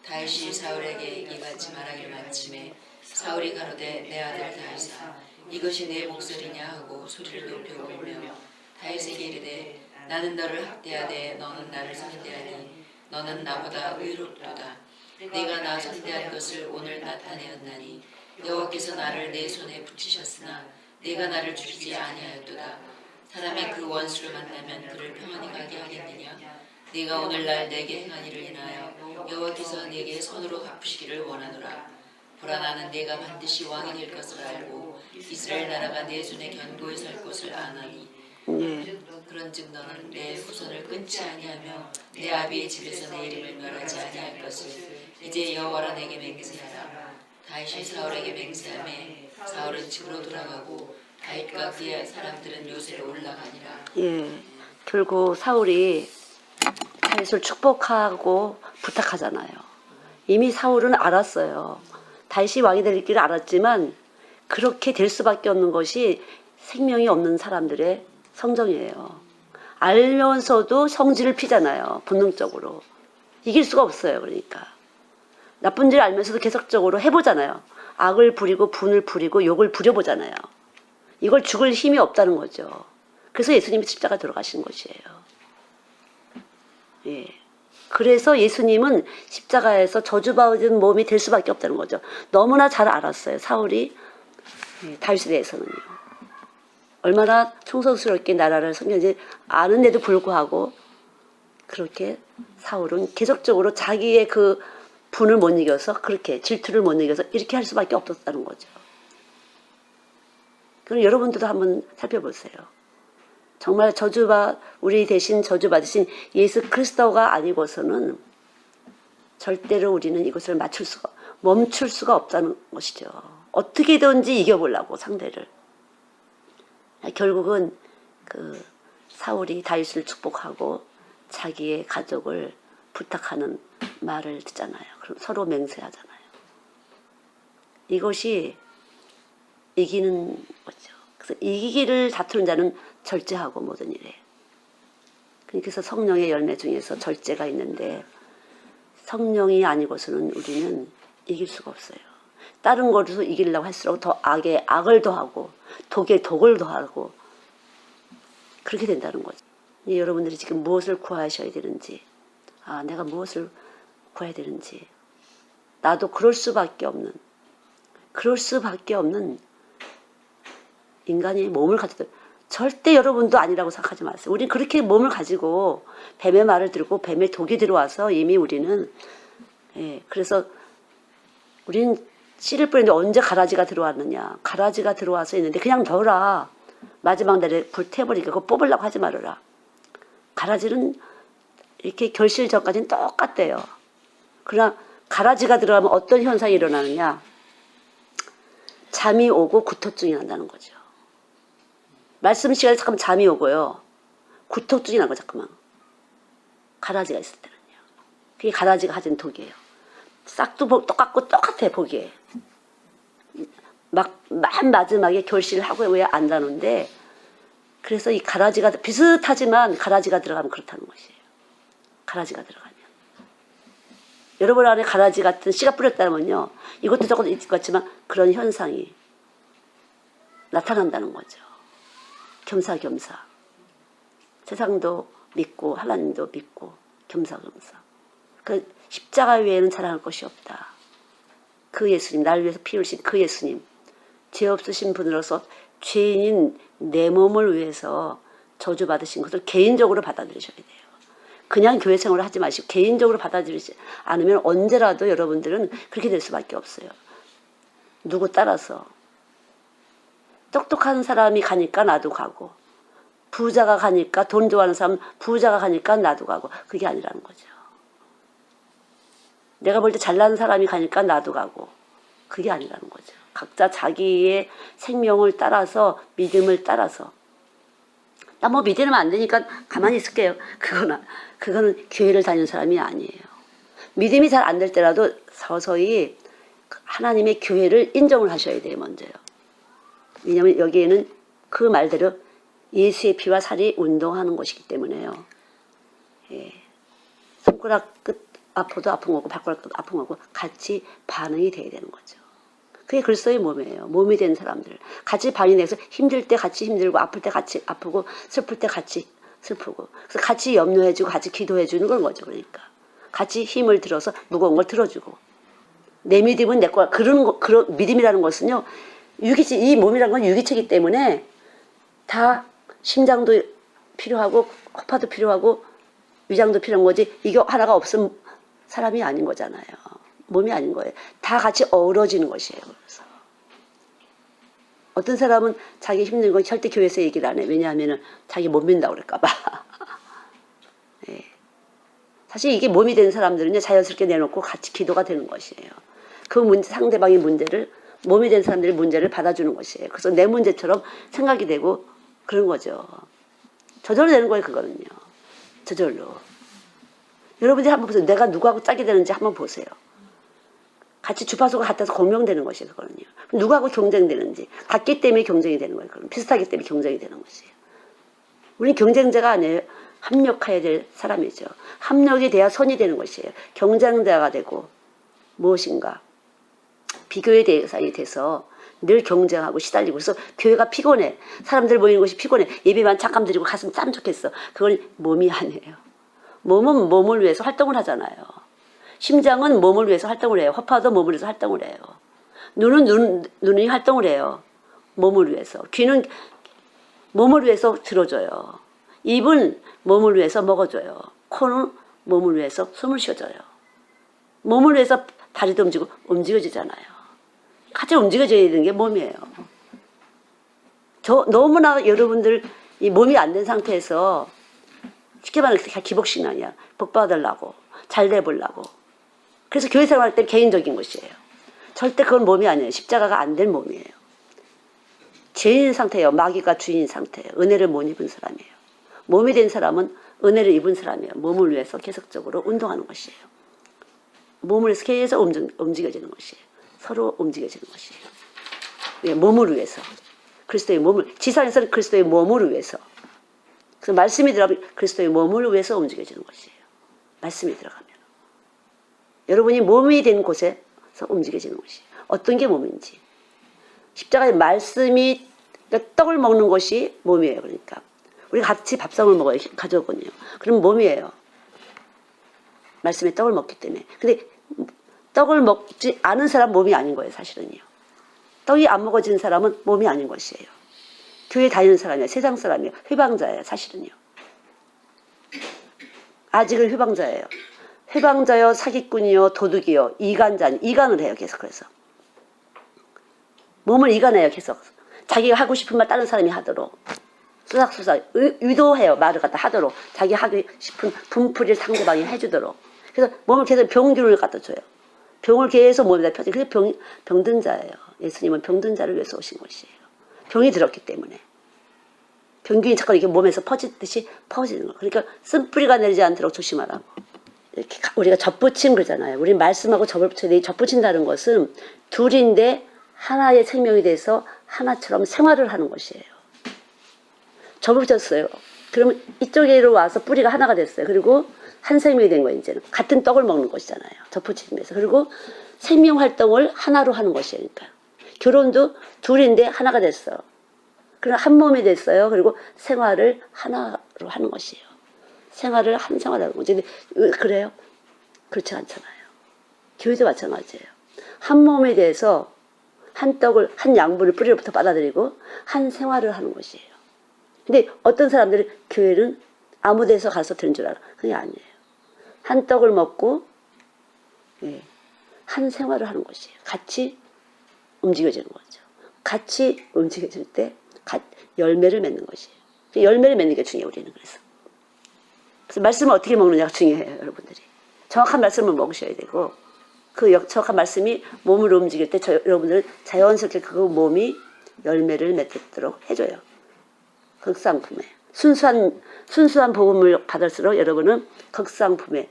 다윗이 사울에게 이같이 말하기를 마침에 사울이 가로되 내 아들 다윗아 이것이 내 목소리냐 하고 소리를 높여 울며 다윗에게 이르되 나는 너를 학대하되 너는 나를 상대하니 너는 나보다 의롭도다. 네가 나 상대한 것을 오늘 나타내었나니 여호와께서 나를 내 손에 붙이셨으나 네가 나를 죽이지 아니하였도다. 사람이 그 원수를 만나면 그를 평안히 가게 하겠느냐. 네가 오늘날 내게 행한 일을 인하여 여호와께서 네게 손으로 갚으시기를 원하노라. 보라 나는 네가 반드시 왕이 될 것을 알고 이스라엘 나라가 내 손에 견고히 설 것을 아나니 그런즉 너는 내 후손을 끊지 아니하며 내 아비의 집에서 내 이름을 멸하지 아니할 것을 이제 여호와라 내게 맹세하라. 다윗이 사울에게 맹세하매 사울은 집으로 돌아가고 다윗과 그의 사람들은 요새로 올라가니라. 결국 사울이 다윗을 축복하고 부탁하잖아요. 이미 사울은 알았어요. 다윗이 왕이 될 길을 알았지만 그렇게 될 수밖에 없는 것이 생명이 없는 사람들의 성정이에요. 알면서도 성질을 피잖아요. 본능적으로. 이길 수가 없어요. 그러니까. 나쁜 줄 알면서도 계속적으로 해보잖아요. 악을 부리고 분을 부리고 욕을 부려보잖아요. 이걸 죽을 힘이 없다는 거죠. 그래서 예수님이 십자가 들어가신 것이에요. 그래서 예수님은 십자가에서 저주받은 몸이 될 수밖에 없다는 거죠. 너무나 잘 알았어요. 사울이 다윗에 대해서는요. 얼마나 충성스럽게 나라를 섬겼는지 아는데도 불구하고 그렇게 사울은 계속적으로 자기의 그 분을 못 이겨서 그렇게 질투를 못 이겨서 이렇게 할 수밖에 없었다는 거죠. 그럼 여러분들도 한번 살펴보세요. 정말 우리 대신 저주받으신 예수 그리스도가 아니고서는 절대로 우리는 이것을 멈출 수가 없다는 것이죠. 어떻게든지 이겨보려고 상대를. 결국은 그 사울이 다윗을 축복하고 자기의 가족을 부탁하는 말을 듣잖아요. 그럼 서로 맹세하잖아요. 이것이 이기는 거죠. 그래서 이기기를 다투는 자는 절제하고 모든 일에. 그래서 성령의 열매 중에서 절제가 있는데 성령이 아니고서는 우리는 이길 수가 없어요. 다른 거로 이기려고 할수록 더 악에 악을 더하고 독에 독을 더하고 그렇게 된다는 거죠. 여러분들이 지금 무엇을 구하셔야 되는지, 내가 무엇을 구해야 되는지, 나도 그럴 수밖에 없는 인간이 몸을 가지고 절대 여러분도 아니라고 생각하지 마세요. 우린 그렇게 몸을 가지고 뱀의 말을 들고 뱀의 독이 들어와서 이미 우리는 그래서 우린 씨를 뿌리는데 언제 가라지가 들어왔느냐. 가라지가 들어와서 있는데 그냥 둬라. 마지막 날에 불태버리니까 그거 뽑으려고 하지 말아라. 가라지는 이렇게 결실 전까지는 똑같대요. 그러나 가라지가 들어가면 어떤 현상이 일어나느냐. 잠이 오고 구토증이 난다는 거죠. 말씀 시간에 잠깐만 잠이 오고요. 구토증이 나고 잠깐만. 가라지가 있을 때는요. 그게 가라지가 가진 독이에요. 싹도 똑같아 보기에. 맨 마지막에 결실을 하고 왜 안 나는데 그래서 이 가라지가 비슷하지만 가라지가 들어가면 그렇다는 것이에요. 가라지가 들어가면. 여러분 안에 가라지 같은 씨가 뿌렸다면요. 이것도 저것도 있을 것 같지만 그런 현상이 나타난다는 거죠. 겸사겸사. 세상도 믿고 하나님도 믿고 겸사겸사. 그 십자가 외에는 자랑할 것이 없다. 그 예수님, 나를 위해서 피 흘리신 그 예수님, 죄 없으신 분으로서 죄인인 내 몸을 위해서 저주받으신 것을 개인적으로 받아들이셔야 돼요. 그냥 교회 생활을 하지 마시고 개인적으로 받아들이지 않으면 언제라도 여러분들은 그렇게 될 수밖에 없어요. 누구 따라서. 똑똑한 사람이 가니까 나도 가고, 부자가 가니까, 돈 좋아하는 사람 부자가 가니까 나도 가고, 그게 아니라는 거죠. 내가 볼 때 잘나는 사람이 가니까 나도 가고, 그게 아니라는 거죠. 각자 자기의 생명을 따라서, 믿음을 따라서. 나 뭐 믿으면 안 되니까 가만히 있을게요. 그거는 교회를 다니는 사람이 아니에요. 믿음이 잘 안 될 때라도 서서히 하나님의 교회를 인정을 하셔야 돼요, 먼저요. 왜냐하면 여기에는 그 말대로 예수의 피와 살이 운동하는 것이기 때문에요. 예. 손가락 끝 아파도 아픈 거고 발가락 끝 아픈 거고 같이 반응이 돼야 되는 거죠. 그게 그리스도의 몸이에요. 몸이 된 사람들. 같이 반응이 돼서 힘들 때 같이 힘들고 아플 때 같이 아프고 슬플 때 같이 슬프고 그래서 같이 염려해주고 같이 기도해주는 건 거죠. 그러니까 같이 힘을 들어서 무거운 걸 들어주고 내 믿음은 내 거야. 그런 믿음이라는 것은요. 이 몸이라는 건 유기체이기 때문에 다 심장도 필요하고 허파도 필요하고 위장도 필요한 거지 이거 하나가 없으면 사람이 아닌 거잖아요. 몸이 아닌 거예요. 다 같이 어우러지는 것이에요. 그래서 어떤 사람은 자기 힘든 건 절대 교회에서 얘기를 안 해. 왜냐하면 자기 못 믿는다고 그럴까 봐. 네. 사실 이게 몸이 된 사람들은요. 자연스럽게 내놓고 같이 기도가 되는 것이에요. 그 문제, 상대방의 문제를 몸이 된 사람들의 문제를 받아주는 것이에요. 그래서 내 문제처럼 생각이 되고 그런 거죠. 저절로 되는 거예요. 그거는요. 저절로. 여러분들이 한번 보세요. 내가 누구하고 짝이 되는지 한번 보세요. 같이 주파수가 같아서 공명되는 것이에요. 그거는요. 누구하고 경쟁되는지. 같기 때문에 경쟁이 되는 거예요. 그럼 비슷하기 때문에 경쟁이 되는 것이에요. 우리는 경쟁자가 아니에요. 합력해야 될 사람이죠. 합력이 돼야 선이 되는 것이에요. 경쟁자가 되고 무엇인가. 비교의 대상이 돼서 늘 경쟁하고 시달리고 그래서 교회가 피곤해. 사람들 모이는 것이 피곤해. 예배만 잠깐 드리고 가슴 참 좋겠어. 그건 몸이 아니에요. 몸은 몸을 위해서 활동을 하잖아요. 심장은 몸을 위해서 활동을 해요. 허파도 몸을 위해서 활동을 해요. 눈은 눈이 활동을 해요. 몸을 위해서. 귀는 몸을 위해서 들어줘요. 입은 몸을 위해서 먹어줘요. 코는 몸을 위해서 숨을 쉬어줘요. 몸을 위해서 다리도 움직여지잖아요. 같이 움직여져야 되는 게 몸이에요. 너무나 여러분들 이 몸이 안 된 상태에서 쉽게 말하면 기복신앙이야. 복 받으려고 잘 돼보려고. 그래서 교회 생활할 때 개인적인 것이에요. 절대 그건 몸이 아니에요. 십자가가 안 된 몸이에요. 죄인 상태예요. 마귀가 주인인 상태예요. 은혜를 못 입은 사람이에요. 몸이 된 사람은 은혜를 입은 사람이에요. 몸을 위해서 계속적으로 운동하는 것이에요. 몸을 위해서 계속 움직여지는 것이에요. 서로 움직여지는 것이에요. 예, 몸을 위해서. 그리스도의 몸을, 지상에서는 그리스도의 몸을 위해서. 그래서 말씀이 들어가면 그리스도의 몸을 위해서 움직여지는 것이에요. 말씀이 들어가면. 여러분이 몸이 된 곳에서 움직여지는 것이에요. 어떤 게 몸인지. 십자가의 말씀이 떡을 먹는 것이 몸이에요. 그러니까. 우리 같이 밥상을 먹어요. 가족은요. 그럼 몸이에요. 말씀의 떡을 먹기 때문에. 근데 떡을 먹지 않은 사람 몸이 아닌 거예요. 사실은요. 떡이 안 먹어진 사람은 몸이 아닌 것이에요. 교회 다니는 사람이에요. 세상 사람이에요. 회방자예요. 사실은요. 아직은 회방자예요. 회방자요, 사기꾼이요, 도둑이요, 이간을 해요. 계속 그래서. 몸을 이간해요. 계속. 자기가 하고 싶은 말 다른 사람이 하도록. 수삭수삭 유도해요. 말을 갖다 하도록. 자기 하고 싶은 분풀이를 상대방이 해주도록. 그래서 몸을 계속 병균을 갖다 줘요. 병을 계속 몸에다 펴줘. 그게 병든 자예요. 예수님은 병든 자를 위해서 오신 것이에요. 병이 들었기 때문에. 병균이 자꾸 이렇게 몸에서 퍼지듯이 퍼지는 거. 그러니까 쓴뿌리가 내리지 않도록 조심하라고. 이렇게 우리가 접붙임 그러잖아요. 우리 말씀하고 접붙인다는 것은 둘인데 하나의 생명이 돼서 하나처럼 생활을 하는 것이에요. 접붙였어요. 그러면 이쪽으로 와서 뿌리가 하나가 됐어요. 그리고 한 생명이 된 거예요. 이제는 같은 떡을 먹는 것이잖아요. 접붙임에서. 그리고 생명 활동을 하나로 하는 것이에요. 그러니까 결혼도 둘인데 하나가 됐어요. 그럼 한 몸이 됐어요. 그리고 생활을 하나로 하는 것이에요. 생활을 한 생활하는 거죠. 근데 그래요? 그렇지 않잖아요. 교회도 마찬가지예요. 한 몸에 대해서 한 떡을, 한 양분을 뿌리로부터 받아들이고 한 생활을 하는 것이에요. 근데 어떤 사람들은 교회는 아무 데서 가서 들은 줄 알아. 그게 아니에요. 한 떡을 먹고 한 생활을 하는 것이에요. 같이 움직여지는 거죠. 같이 움직여질 때 열매를 맺는 것이에요. 열매를 맺는 게 중요해요. 우리는 그래서 말씀을 어떻게 먹느냐가 중요해요. 여러분들이 정확한 말씀을 먹으셔야 되고 그 정확한 말씀이 몸을 움직일 때 여러분들은 자연스럽게 그 몸이 열매를 맺도록 해줘요. 극상품에 순수한 복음을 받을수록 여러분은 극상품에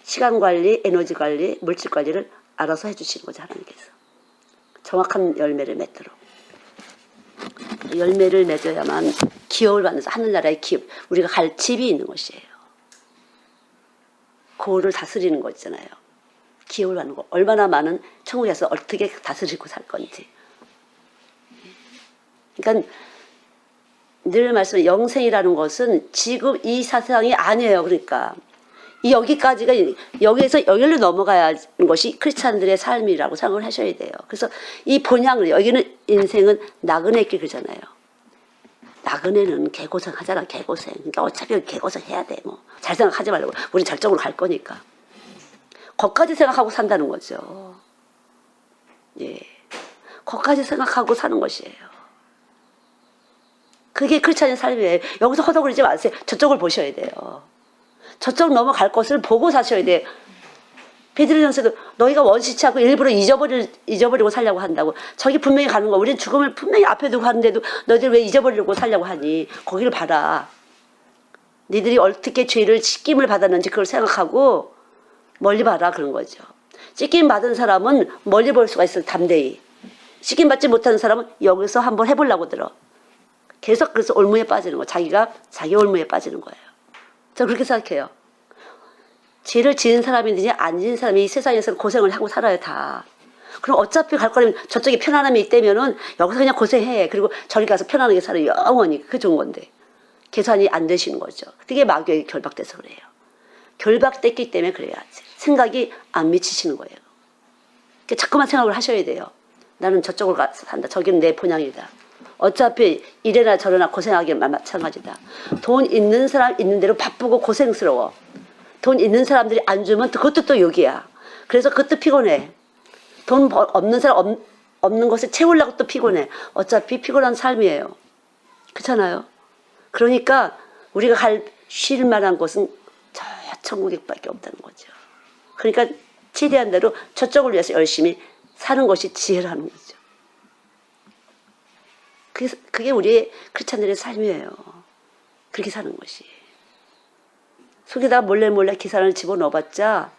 시간 관리, 에너지 관리, 물질 관리를 알아서 해주시는 거죠. 하나님께서 정확한 열매를 맺도록. 열매를 맺어야만 기업을 받는 하늘나라의 기업, 우리가 갈 집이 있는 것이에요. 그거를 다스리는 거 있잖아요. 기업을 받는 거. 얼마나 많은 천국에서 어떻게 다스리고 살 건지. 그러니까 늘 말씀해 영생이라는 것은 지금 이 세상이 아니에요. 그러니까 여기까지가 여기에서 여기로 넘어가야 하는 것이 크리스찬들의 삶이라고 생각을 하셔야 돼요. 그래서 이 본향을 여기는 인생은 나그네 길 그러잖아요. 나그네는 개고생 하잖아. 개고생. 그러니까 어차피 개고생 해야 돼. 뭐 잘 생각하지 말고 우린 절정으로 갈 거니까. 거기까지 생각하고 산다는 거죠. 예, 거기까지 생각하고 사는 것이에요. 그게 크리스찬의 삶이에요. 여기서 허덕거리지 마세요. 저쪽을 보셔야 돼요. 저쪽 넘어갈 것을 보고 사셔야 돼요. 베드로전서도 너희가 원시치 않고 일부러 잊어버리고 살려고 한다고. 저기 분명히 가는 거. 우리는 죽음을 분명히 앞에 두고 하는데도 너희들 왜 잊어버리려고 살려고 하니. 거기를 봐라. 니들이 어떻게 죄를 씻김을 받았는지 그걸 생각하고 멀리 봐라 그런 거죠. 씻김 받은 사람은 멀리 볼 수가 있어요. 담대히. 씻김 받지 못하는 사람은 여기서 한번 해보려고 들어. 계속 그래서 올무에 빠지는 거예요. 자기가 자기 올무에 빠지는 거예요. 저 그렇게 생각해요. 죄를 지은 사람이든지 안 지은 사람이 이 세상에서 고생을 하고 살아요. 다. 그럼 어차피 갈 거라면 저쪽에 편안함이 있다면은 여기서 그냥 고생해. 그리고 저리 가서 편안하게 살아요. 영원히. 그게 좋은 건데. 계산이 안 되시는 거죠. 그게 마귀에게 결박돼서 그래요. 결박됐기 때문에 그래야지. 생각이 안 미치시는 거예요. 그러니까 자꾸만 생각을 하셔야 돼요. 나는 저쪽으로 가서 산다. 저기는 내 본향이다. 어차피 이래나 저래나 고생하기 마찬가지다. 돈 있는 사람 있는 대로 바쁘고 고생스러워. 돈 있는 사람들이 안 주면 그것도 또 욕이야. 그래서 그것도 피곤해. 돈 없는 사람 없는 것을 채우려고 또 피곤해. 어차피 피곤한 삶이에요. 그렇잖아요. 그러니까 우리가 쉴 만한 곳은 저 천국밖에 없다는 거죠. 그러니까 최대한 대로 저쪽을 위해서 열심히 사는 것이 지혜라는 거죠. 그게 우리의 크리스찬들의 삶이에요. 그렇게 사는 것이. 속에다 몰래 계산을 집어넣어봤자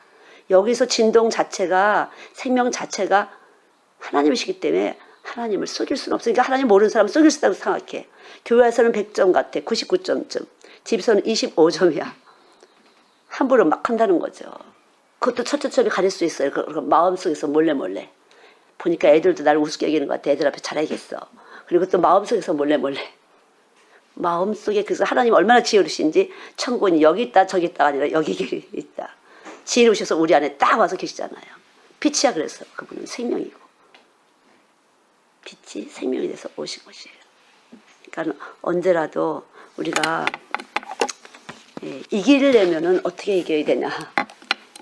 여기서 진동 자체가 생명 자체가 하나님이시기 때문에 하나님을 속일 수는 없으니까 하나님 모르는 사람은 속일 수 있다고 생각해. 교회에서는 100점 같아. 99점쯤. 집에서는 25점이야. 함부로 막 한다는 거죠. 그것도 첫째점이 가릴 수 있어요. 마음속에서 몰래. 보니까 애들도 나를 우습게 여기는 것 같아. 애들 앞에 잘하겠어. 그리고 또 마음속에서 몰래. 마음속에 그래서 하나님 얼마나 지혜로우신지 천국은 여기 있다 저기 있다가 아니라 여기 있다. 지혜로우셔서 우리 안에 딱 와서 계시잖아요. 빛이야 그래서 그분은 생명이고. 빛이 생명이 돼서 오신 것이에요. 그러니까 언제라도 우리가 이기려면은 어떻게 이겨야 되냐.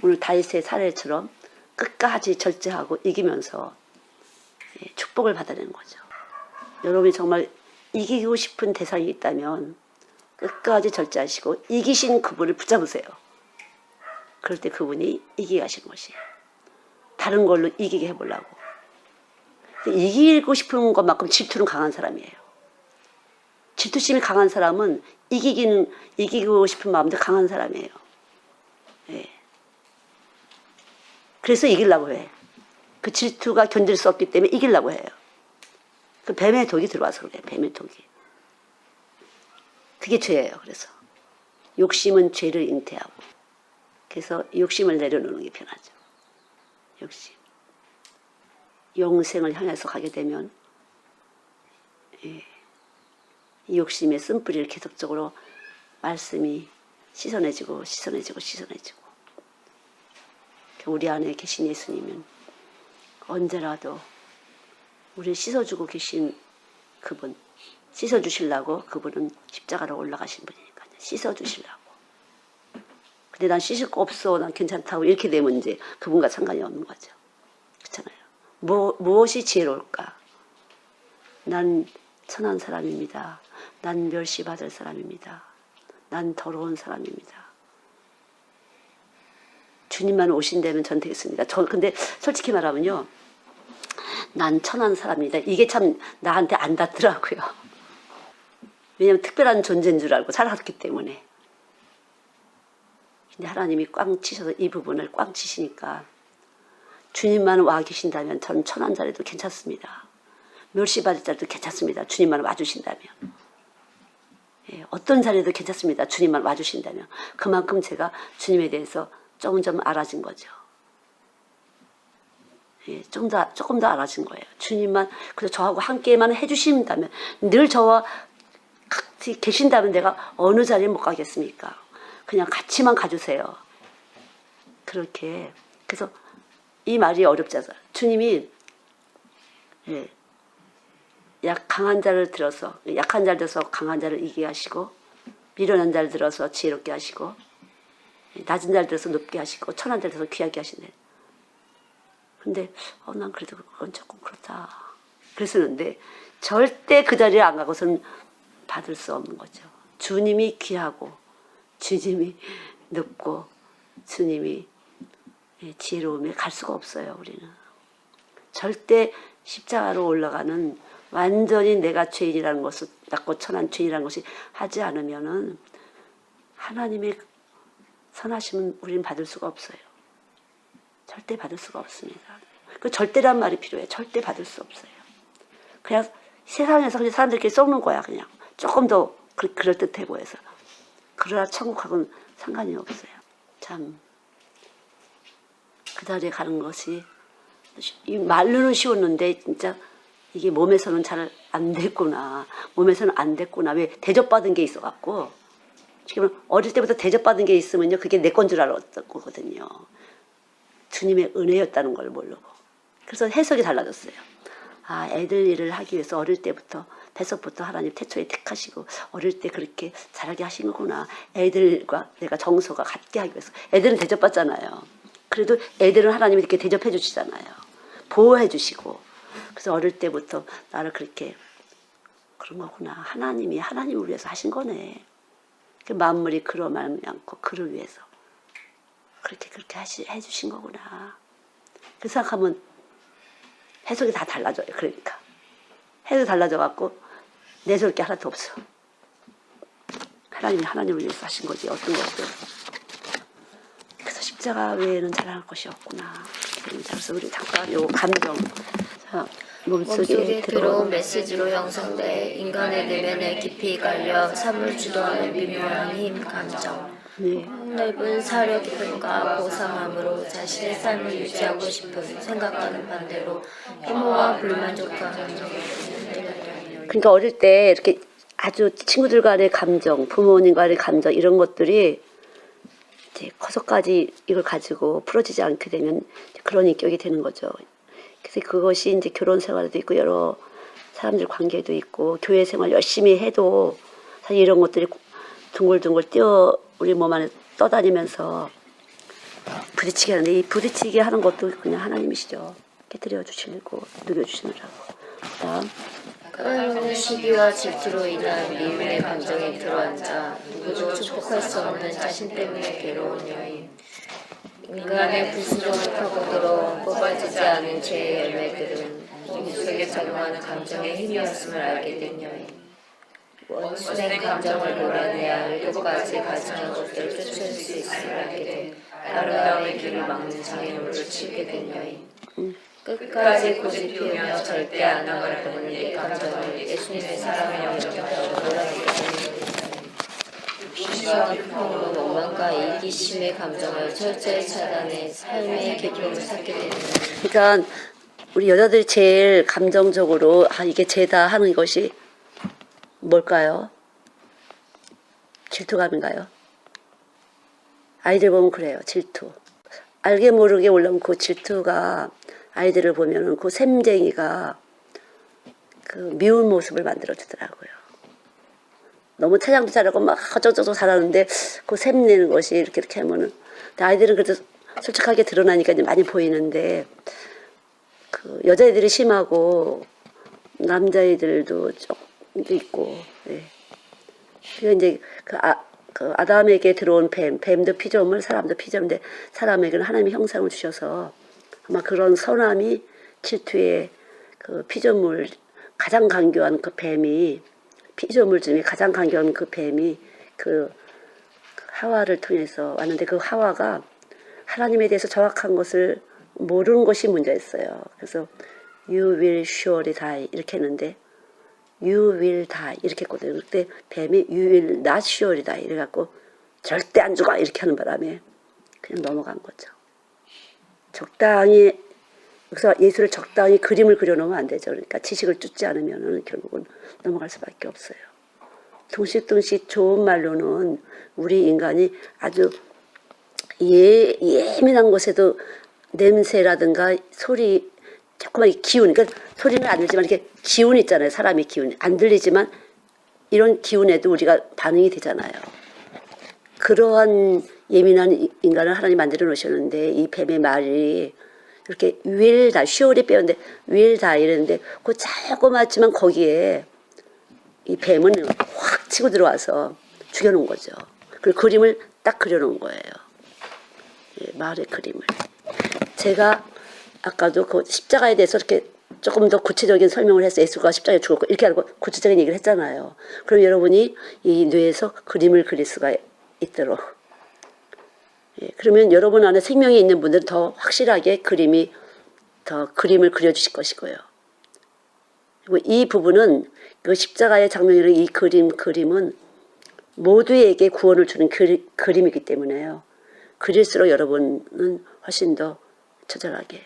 오늘 다윗의 사례처럼 끝까지 절제하고 이기면서 축복을 받아내는 거죠. 여러분이 정말 이기고 싶은 대상이 있다면 끝까지 절제하시고 이기신 그분을 붙잡으세요. 그럴 때 그분이 이기게 하시는 것이에요. 다른 걸로 이기게 해보려고. 이기고 싶은 것만큼 질투는 강한 사람이에요. 질투심이 강한 사람은 이기고 싶은 마음도 강한 사람이에요. 예. 그래서 이기려고 해. 그 질투가 견딜 수 없기 때문에 이기려고 해요. 그 뱀의 독이 들어와서 그래요. 뱀의 독이. 그게 죄예요. 그래서 욕심은 죄를 잉태하고, 그래서 욕심을 내려놓는 게 편하죠. 욕심. 영생을 향해서 가게 되면 이 욕심의 쓴뿌리를 계속적으로 말씀이 씻어내지고 우리 안에 계신 예수님은 언제라도 우리 씻어주고 계신 그분, 씻어주시려고, 그분은 십자가로 올라가신 분이니까요. 씻어주시려고. 근데 난 씻을 거 없어, 난 괜찮다고 이렇게 되면 이제 그분과 상관이 없는 거죠. 그렇잖아요. 무엇이 지혜로울까? 난 천한 사람입니다. 난 멸시받을 사람입니다. 난 더러운 사람입니다. 주님만 오신다면 전 되겠습니다. 근데 솔직히 말하면요, 난 천한 사람입니다. 이게 참 나한테 안 닿더라고요. 왜냐하면 특별한 존재인 줄 알고 살았기 때문에. 근데 하나님이 꽝 치셔서 이 부분을 꽝 치시니까, 주님만 와 계신다면 전 천한 자리도 괜찮습니다. 멸시받을 자리도 괜찮습니다. 주님만 와주신다면. 예, 어떤 자리도 괜찮습니다. 주님만 와주신다면. 그만큼 제가 주님에 대해서 조금 알아진 거죠. 예, 조금 더 알아진 거예요. 주님만, 그래서 저하고 함께만 해주신다면, 늘 저와 같이 계신다면 내가 어느 자리에 못 가겠습니까? 그냥 같이만 가주세요. 그렇게. 그래서 이 말이 어렵잖아요. 주님이 강한 자를 들어서, 약한 자를 들어서 강한 자를 이기게 하시고, 미련한 자를 들어서 지혜롭게 하시고, 낮은 자를 들어서 높게 하시고, 천한 자를 들어서 귀하게 하시네. 근데 난 그래도 그건 조금 그렇다. 그랬었는데 절대 그 자리에 안 가고서는 받을 수 없는 거죠. 주님이 귀하고, 주님이 높고, 주님이 지혜로움에 갈 수가 없어요. 우리는 절대 십자가로 올라가는, 완전히 내가 죄인이라는 것을, 낮고 천한 죄인이라는 것이 하지 않으면은 하나님의 선하심은 우리는 받을 수가 없어요. 절대 받을 수가 없습니다. 그 절대란 말이 필요해요. 절대 받을 수 없어요. 그냥 세상에서 그냥 사람들끼리 썩는 거야. 그냥 조금 더 그럴듯해 보여서. 그러나 천국하고는 상관이 없어요. 참 그 자리에 가는 것이, 이 말로는 쉬웠는데 진짜 이게 몸에서는 잘 안 됐구나. 몸에서는 안 됐구나. 왜? 대접받은 게 있어갖고. 지금 어릴 때부터 대접받은 게 있으면요, 그게 내 건 줄 알았던 거거든요. 주님의 은혜였다는 걸 모르고. 그래서 해석이 달라졌어요. 아, 애들 일을 하기 위해서 어릴 때부터, 뱃속부터 하나님 태초에 택하시고 어릴 때 그렇게 자라게 하신 거구나. 애들과 내가 정서가 같게 하기 위해서. 애들은 대접받잖아요. 그래도 애들은 하나님이 이렇게 대접해 주시잖아요. 보호해 주시고. 그래서 어릴 때부터 나를 그렇게, 그런 거구나. 하나님을 위해서 하신 거네. 만물이 그로 말미암고 그를 위해서 그렇게 해주신 거구나. 그 생각하면 해석이 다 달라져요. 그러니까 해석이 달라져갖고 내세울 게 하나도 없어. 하나님을 위해서 하신 거지, 어떤 것도. 그래서 십자가 외에는 자랑할 것이 없구나. 그래서 우리 잠깐 요 감정, 자, 몸속에 들어온 메시지로 형성돼 인간의 내면에 깊이 깔려 삶을 주도하는 미묘한 힘, 감정. 네. 넓은 사려 기쁨과 보상함으로 자신의 삶을 유지하고 싶은 생각과는 반대로 혐오와 불만족과 감정을. 그러니까 어릴 때 이렇게 아주 친구들 간의 감정, 부모님 간의 감정, 이런 것들이 이제 커서까지 이걸 가지고 풀어지지 않게 되면 그런 인격이 되는 거죠. 그래서 그것이 이제 결혼 생활에도 있고, 여러 사람들 관계도 있고, 교회 생활 열심히 해도 사실 이런 것들이 둥글둥글 우리 몸 안에 떠다니면서 부딪히게 하는데, 이 부딪히게 하는 것도 그냥 하나님이시죠. 깨뜨려 주시고 누겨주시느라고. 그다음 까다로운 시기와 질투로 인한 미움의 감정이 들어앉아 누구도 축복할 수 없는 자신 때문에 괴로운 여인. 인간의 불순종을 타고 들어온 뽑아지지 않은 죄의 열매들은 입속에 작용하는 감정의 힘이었음을 알게 된 여인. 원수된 감정을 몰아내야 7가지 가증한 것들을 쫓을 수 있음을 알게 된 아름다움의 길을 막는 장애물을 치게 된 여인. 끝까지 고집 피우며 절대 안 나갈 뻔한 내 감정을 예수님의 사랑의 영역으로 몰아내게 된 욕심과 불평으로 원망과 이기심의 감정을 철저히 차단해 삶의 기쁨을 찾게 되는 그러니까 우리 여자들이 제일 감정적으로 이게 죄다 하는 것이 뭘까요? 질투감인가요? 아이들 보면 그래요. 질투. 알게 모르게 올라온 그 질투가 아이들을 보면은 그 샘쟁이가 그 미운 모습을 만들어주더라고요. 너무 태장도 잘하고 막 어쩌고저쩌고 잘하는데 그 샘내는 것이 이렇게 하면은 아이들은 그래도 솔직하게 드러나니까 이제 많이 보이는데 그 여자애들이 심하고 남자애들도 조금 있고. 네. 그게 이제 그 아담에게 들어온 뱀도 피조물, 사람도 피조물인데 사람에게는 하나님의 형상을 주셔서 아마 그런 선함이 질투의 그 피조물 가장 강교한 그 뱀이 피조물 중에 가장 강교한 그 뱀이 그 하와를 통해서 왔는데 그 하와가 하나님에 대해서 정확한 것을 모르는 것이 문제였어요. 그래서 You will surely die 이렇게 했는데 You will die 이렇게 했거든요. 그때 뱀이 You will not surely die 이래갖고 절대 안 죽어 이렇게 하는 바람에 그냥 넘어간 거죠. 적당히 여기서 예수를 적당히 그림을 그려놓으면 안 되죠. 그러니까 지식을 쫓지 않으면 결국은 넘어갈 수밖에 없어요. 동시동시 좋은 말로는 우리 인간이 아주 예민한 곳에도 냄새라든가 소리 조그맣게 기운, 그러니까 소리는 안 들지만 이렇게 기운 있잖아요. 사람의 기운 안 들리지만 이런 기운에도 우리가 반응이 되잖아요. 그러한 예민한 인간을 하나님 만들어 놓으셨는데 이 뱀의 말이 이렇게 will die, surely 빼었는데 will die 이랬는데 그 조그맣지만 거기에 이 뱀은 확 치고 들어와서 죽여놓은 거죠. 그 그림을 딱 그려놓은 거예요. 예, 말의 그림을. 제가 아까도 그 십자가에 대해서 이렇게 조금 더 구체적인 설명을 해서 예수가 십자가에 죽었고 이렇게 하고 구체적인 얘기를 했잖아요. 그럼 여러분이 이 뇌에서 그림을 그릴 수가 있도록. 예, 그러면 여러분 안에 생명이 있는 분들은 더 확실하게 더 그림을 그려주실 것이고요. 그리고 이 부분은 그 십자가의 장면이라는 이 그림은 모두에게 구원을 주는 그림이기 때문에요. 그릴수록 여러분은 훨씬 더 처절하게.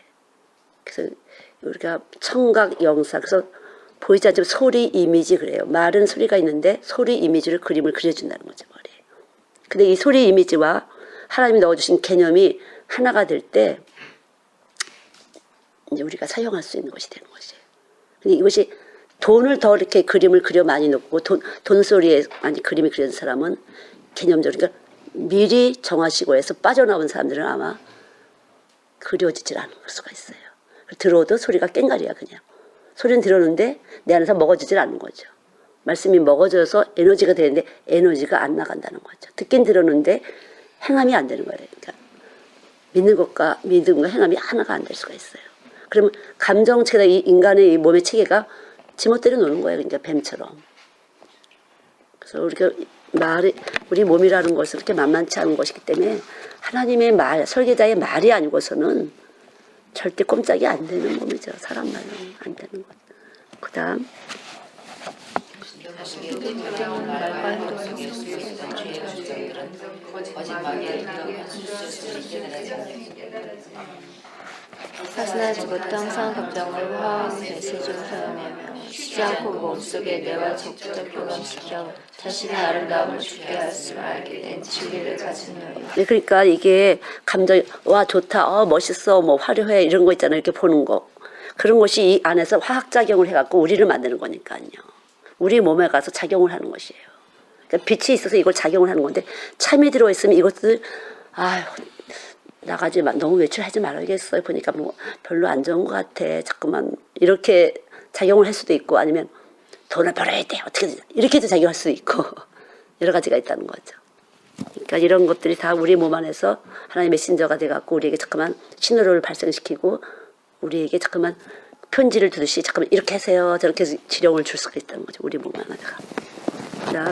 그래서 우리가 청각 영상, 그래서 보이지 않지만 소리 이미지 그래요. 말은 소리가 있는데 소리 이미지를 그림을 그려준다는 거죠, 머리에. 근데 이 소리 이미지와 하나님이 넣어주신 개념이 하나가 될 때 이제 우리가 사용할 수 있는 것이 되는 것이에요. 근데 이것이 돈을 더 이렇게 그림을 그려 많이 놓고 돈소리에 많이 그림이 그려진 사람은 개념적으로 그러니까 미리 정하시고 해서 빠져나온 사람들은 아마 그려지질 않을 수가 있어요. 들어도 소리가 깽가리야 그냥. 소리는 들었는데 내 안에서 먹어지질 않는 거죠. 말씀이 먹어져서 에너지가 되는데 에너지가 안 나간다는 거죠. 듣긴 들었는데 행함이 안 되는 거예요. 그러니까 믿는 것과 믿음과 행함이 하나가 안 될 수가 있어요. 그러면 감정체가 이 인간의 이 몸의 체계가 지멋대로 노는 거예요. 그러니까 뱀처럼. 그래서 우리가 우리 몸이라는 것은 그렇게 만만치 않은 것이기 때문에 하나님의 말, 설계자의 말이 아니고서는 절대 꼼짝이 안 되는 몸이죠. 사람 말은 안 되는 것. 그 다음. 사스나지부터 항상 감정을 화학 메시지로 사용하며 쉬지 않고 몸속에 뇌와 적극적 교감시켜 자신의 아름다움을 주게 하였음을 알게 된 진리를 가진 여인. 네, 그러니까 이게 감정, 와 좋다, 멋있어, 뭐 화려해 이런 거 있잖아요. 이렇게 보는 거. 그런 것이 이 안에서 화학작용을 해갖고 우리를 만드는 거니까요. 우리 몸에 가서 작용을 하는 것이에요. 그러니까 빛이 있어서 이걸 작용을 하는 건데 참이 들어있으면 이것들 나가지 마, 너무 외출하지 말아야겠어요. 보니까 뭐 별로 안 좋은 것 같아. 자꾸만 이렇게 작용을 할 수도 있고 아니면 돈을 벌어야 돼. 어떻게든 이렇게도 작용할 수도 있고 여러 가지가 있다는 거죠. 그러니까 이런 것들이 다 우리 몸 안에서 하나님의 메신저가 돼갖고 우리에게 자꾸만 신호를 발생시키고 우리에게 자꾸만 편지를 두듯이 자꾸만 이렇게 하세요. 저렇게 해서 지령을 줄 수가 있다는 거죠. 우리 몸 안에다가. 자,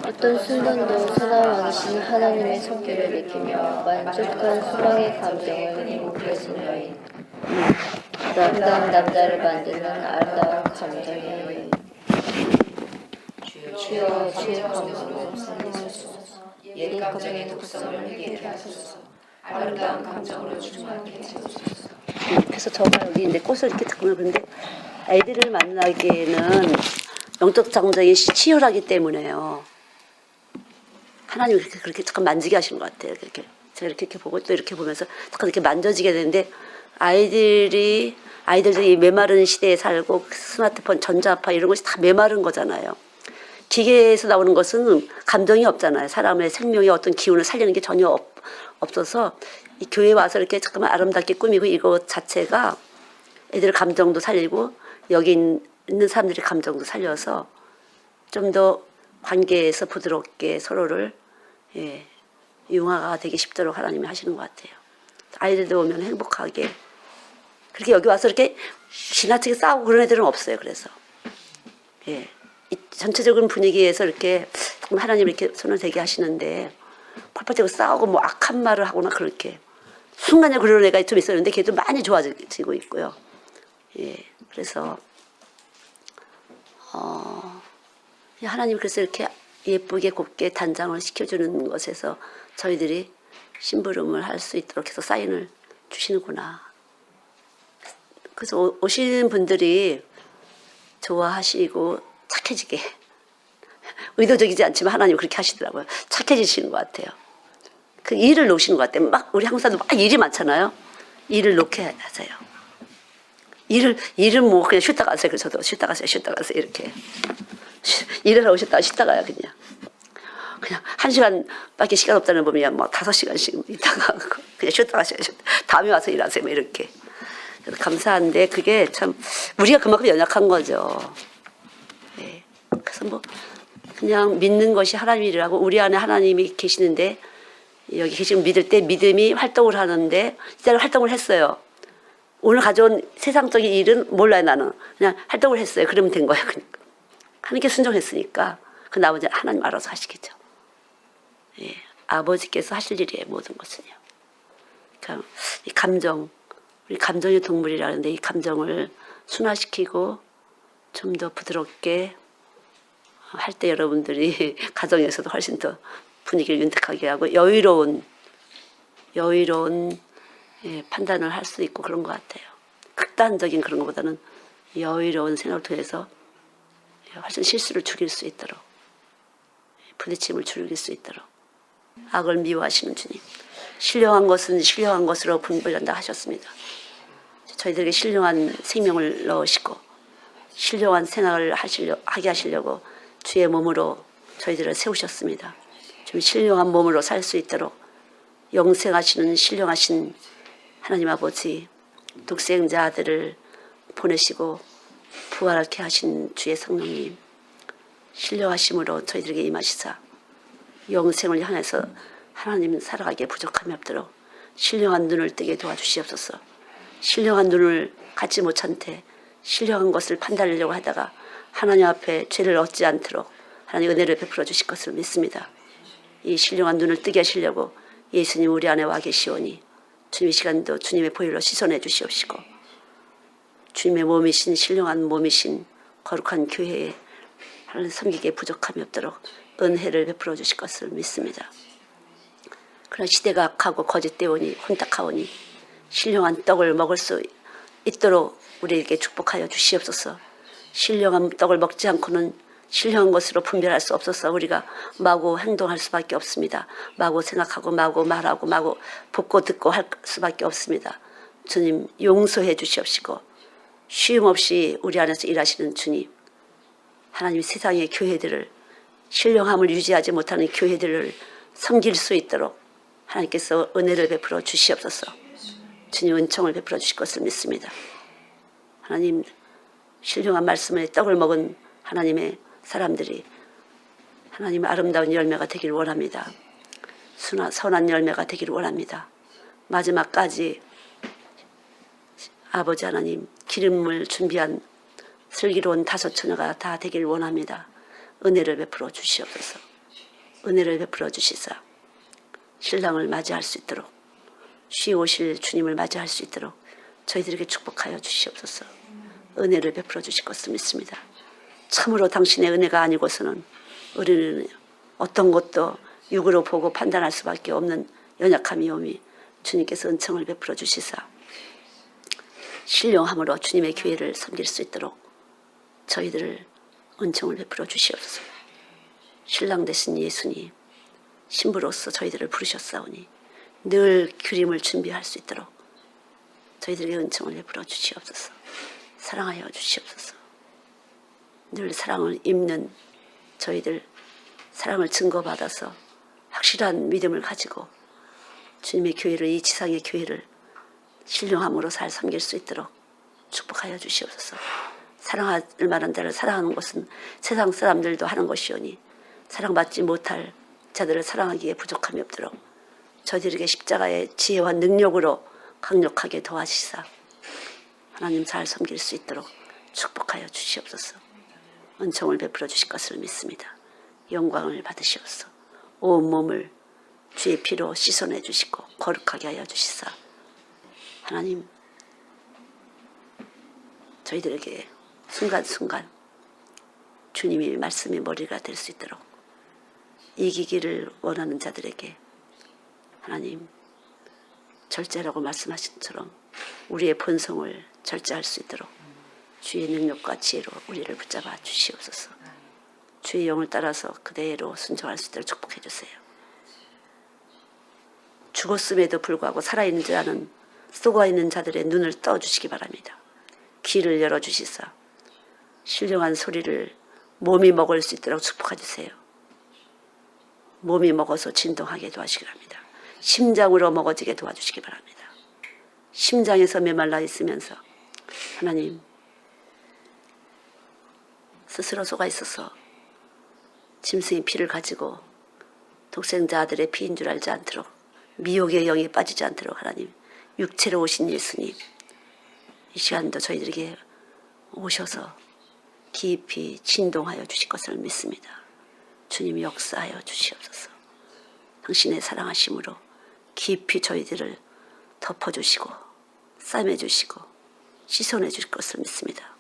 어떤 순간도 선함왕이신 하나님의 손길을 느끼며 만족한 소망의 감정을 행복해진 여인. 아름다운 남자를 만드는 아름다운 감정의 여인. 주여 주의 감정으로 살리소서. 옛 감정의 독성을 회개케 하소서. 아름다운 감정으로 충만하게 해주소서. 그래서 저가 여기 이제 꽃을 이렇게 듣고 그런데 아이들을 만나기에는 영적 감정이 치열하기 때문에요. 하나님이 그렇게 잠깐 만지게 하시는 것 같아요. 이렇게 제가 이렇게 보고 또 이렇게 보면서 잠깐 이렇게 만져지게 되는데 아이들이 메마른 시대에 살고 스마트폰, 전자파 이런 것이 다 메마른 거잖아요. 기계에서 나오는 것은 감정이 없잖아요. 사람의 생명의 어떤 기운을 살리는 게 전혀 없어서 이 교회에 와서 이렇게 잠깐만 아름답게 꾸미고 이것 자체가 애들 감정도 살리고 여기 있는 사람들의 감정도 살려서 좀 더 관계에서 부드럽게 서로를 융화가 되기 쉽도록 하나님이 하시는 것 같아요. 아이들도 오면 행복하게 그렇게 여기 와서 이렇게 지나치게 싸우고 그런 애들은 없어요. 그래서 이 전체적인 분위기에서 이렇게 하나님 이렇게 손을 대게 하시는데 펄펄대고 싸우고 뭐 악한 말을 하거나 그렇게 순간에 그런 애가 좀 있었는데 걔도 많이 좋아지고 있고요. 그래서 하나님 그래서 이렇게 예쁘게 곱게 단장을 시켜주는 것에서 저희들이 심부름을 할 수 있도록 해서 사인을 주시는구나. 그래서 오시는 분들이 좋아하시고 착해지게 의도적이지 않지만 하나님 그렇게 하시더라고요. 착해지시는 것 같아요. 그 일을 놓으시는 것 같아요. 막 우리 한국 사람들 막 일이 많잖아요. 일을 놓게 하세요. 일은 뭐 그냥 쉬다 가세요. 그래서 저도 쉬다 가세요 이렇게 일을 하고 쉬다 가요. 그냥 1시간밖에 시간 없다는 분이야 뭐 5시간씩 있다가 그냥 쉬다 가세요. 다음에 와서 일하세요. 뭐 이렇게 감사한데 그게 참 우리가 그만큼 연약한 거죠. 그래서 뭐 그냥 믿는 것이 하나님이라고 우리 안에 하나님이 계시는데 여기 계시면 믿을 때 믿음이 활동을 하는데 진짜 활동을 했어요. 오늘 가져온 세상적인 일은 몰라요. 나는 그냥 활동을 했어요. 그러면 된 거예요. 그러니까 하나님께 순종했으니까 그 나머지 하나님 알아서 하시겠죠. 아버지께서 하실 일이에요. 모든 것은요. 그러니까 이 감정 우리 감정의 동물이라는데 이 감정을 순화시키고 좀 더 부드럽게 할 때 여러분들이 가정에서도 훨씬 더 분위기를 윤택하게 하고 여유로운 판단을 할 수 있고 그런 것 같아요. 극단적인 그런 것보다는 여유로운 생각을 통해서 훨씬 실수를 줄일 수 있도록 부딪힘을 줄일 수 있도록 악을 미워하시는 주님 신령한 것은 신령한 것으로 분별한다 하셨습니다. 저희들에게 신령한 생명을 넣으시고 신령한 생활을 하게 하시려고 주의 몸으로 저희들을 세우셨습니다. 좀 신령한 몸으로 살 수 있도록 영생하시는 신령하신 하나님 아버지 독생자 아들을 보내시고 부활하게 하신 주의 성령님 신령하심으로 저희들에게 임하시사 영생을 향해서 하나님 살아가기에 부족함이 없도록 신령한 눈을 뜨게 도와주시옵소서. 신령한 눈을 갖지 못한 채 신령한 것을 판단하려고 하다가 하나님 앞에 죄를 얻지 않도록 하나님 은혜를 베풀어 주실 것을 믿습니다. 이 신령한 눈을 뜨게 하시려고 예수님 우리 안에 와 계시오니 주님 이 시간도 주님의 보혈로 씻어내 주시옵시고 주님의 몸이신 신령한 몸이신 거룩한 교회에 하나님 섬기기에 부족함이 없도록 은혜를 베풀어 주실 것을 믿습니다. 그러나 시대가 악하고 거짓되오니 혼탁하오니 신령한 떡을 먹을 수 있도록 우리에게 축복하여 주시옵소서. 신령한 떡을 먹지 않고는 신령한 것으로 분별할 수 없어서 우리가 마구 행동할 수밖에 없습니다. 마구 생각하고 마구 말하고 마구 보고 듣고 할 수밖에 없습니다. 주님 용서해 주시옵시고 쉼 없이 우리 안에서 일하시는 주님 하나님 세상의 교회들을 신령함을 유지하지 못하는 교회들을 섬길 수 있도록 하나님께서 은혜를 베풀어 주시옵소서. 주님 은총을 베풀어 주실 것을 믿습니다. 하나님 신령한 말씀의 떡을 먹은 하나님의 사람들이 하나님의 아름다운 열매가 되기를 원합니다. 선한 열매가 되기를 원합니다. 마지막까지 아버지 하나님 기름을 준비한 슬기로운 5 처녀가 다 되기를 원합니다. 은혜를 베풀어 주시옵소서. 은혜를 베풀어 주시사 신랑을 맞이할 수 있도록 쉬 오실 주님을 맞이할 수 있도록 저희들에게 축복하여 주시옵소서. 은혜를 베풀어 주실 것을 믿습니다. 참으로 당신의 은혜가 아니고서는 우리는 어떤 것도 육으로 보고 판단할 수밖에 없는 연약함이 오미 주님께서 은총을 베풀어 주시사 신령함으로 주님의 교회를 섬길 수 있도록 저희들을 은총을 베풀어 주시옵소서. 신랑 되신 예수님 신부로서 저희들을 부르셨사오니 늘 그림을 준비할 수 있도록 저희들에게 은총을 베풀어 주시옵소서. 사랑하여 주시옵소서. 늘 사랑을 입는 저희들 사랑을 증거받아서 확실한 믿음을 가지고 주님의 교회를 이 지상의 교회를 신령함으로 잘 섬길 수 있도록 축복하여 주시옵소서. 사랑할 만한 자를 사랑하는 것은 세상 사람들도 하는 것이오니 사랑받지 못할 자들을 사랑하기에 부족함이 없도록 저희들에게 십자가의 지혜와 능력으로 강력하게 도와주시사 하나님 잘 섬길 수 있도록 축복하여 주시옵소서. 은총을 베풀어 주실 것을 믿습니다. 영광을 받으시옵소서. 온 몸을 주의 피로 씻어내 주시고 거룩하게 하여 주시사 하나님 저희들에게 순간순간 주님의 말씀의 머리가 될 수 있도록 이기기를 원하는 자들에게 하나님 절제라고 말씀하신 것처럼 우리의 본성을 절제할 수 있도록 주의 능력과 지혜로 우리를 붙잡아 주시옵소서. 주의 영을 따라서 그대로 순종할 수 있도록 축복해 주세요. 죽었음에도 불구하고 살아있는 자는 쏘아있는 자들의 눈을 떠주시기 바랍니다. 귀를 열어주시사 신령한 소리를 몸이 먹을 수 있도록 축복해 주세요. 몸이 먹어서 진동하게 도와주시기 바랍니다. 심장으로 먹어지게 도와주시기 바랍니다. 심장에서 메말라 있으면서 하나님 스스로 속아 있어서 짐승의 피를 가지고 독생자 아들의 피인 줄 알지 않도록 미혹의 영에 빠지지 않도록 하나님 육체로 오신 예수님 이 시간도 저희들에게 오셔서 깊이 진동하여 주실 것을 믿습니다. 주님이 역사하여 주시옵소서. 당신의 사랑하심으로 깊이 저희들을 덮어주시고 싸매주시고 씻어내 주실 것을 믿습니다.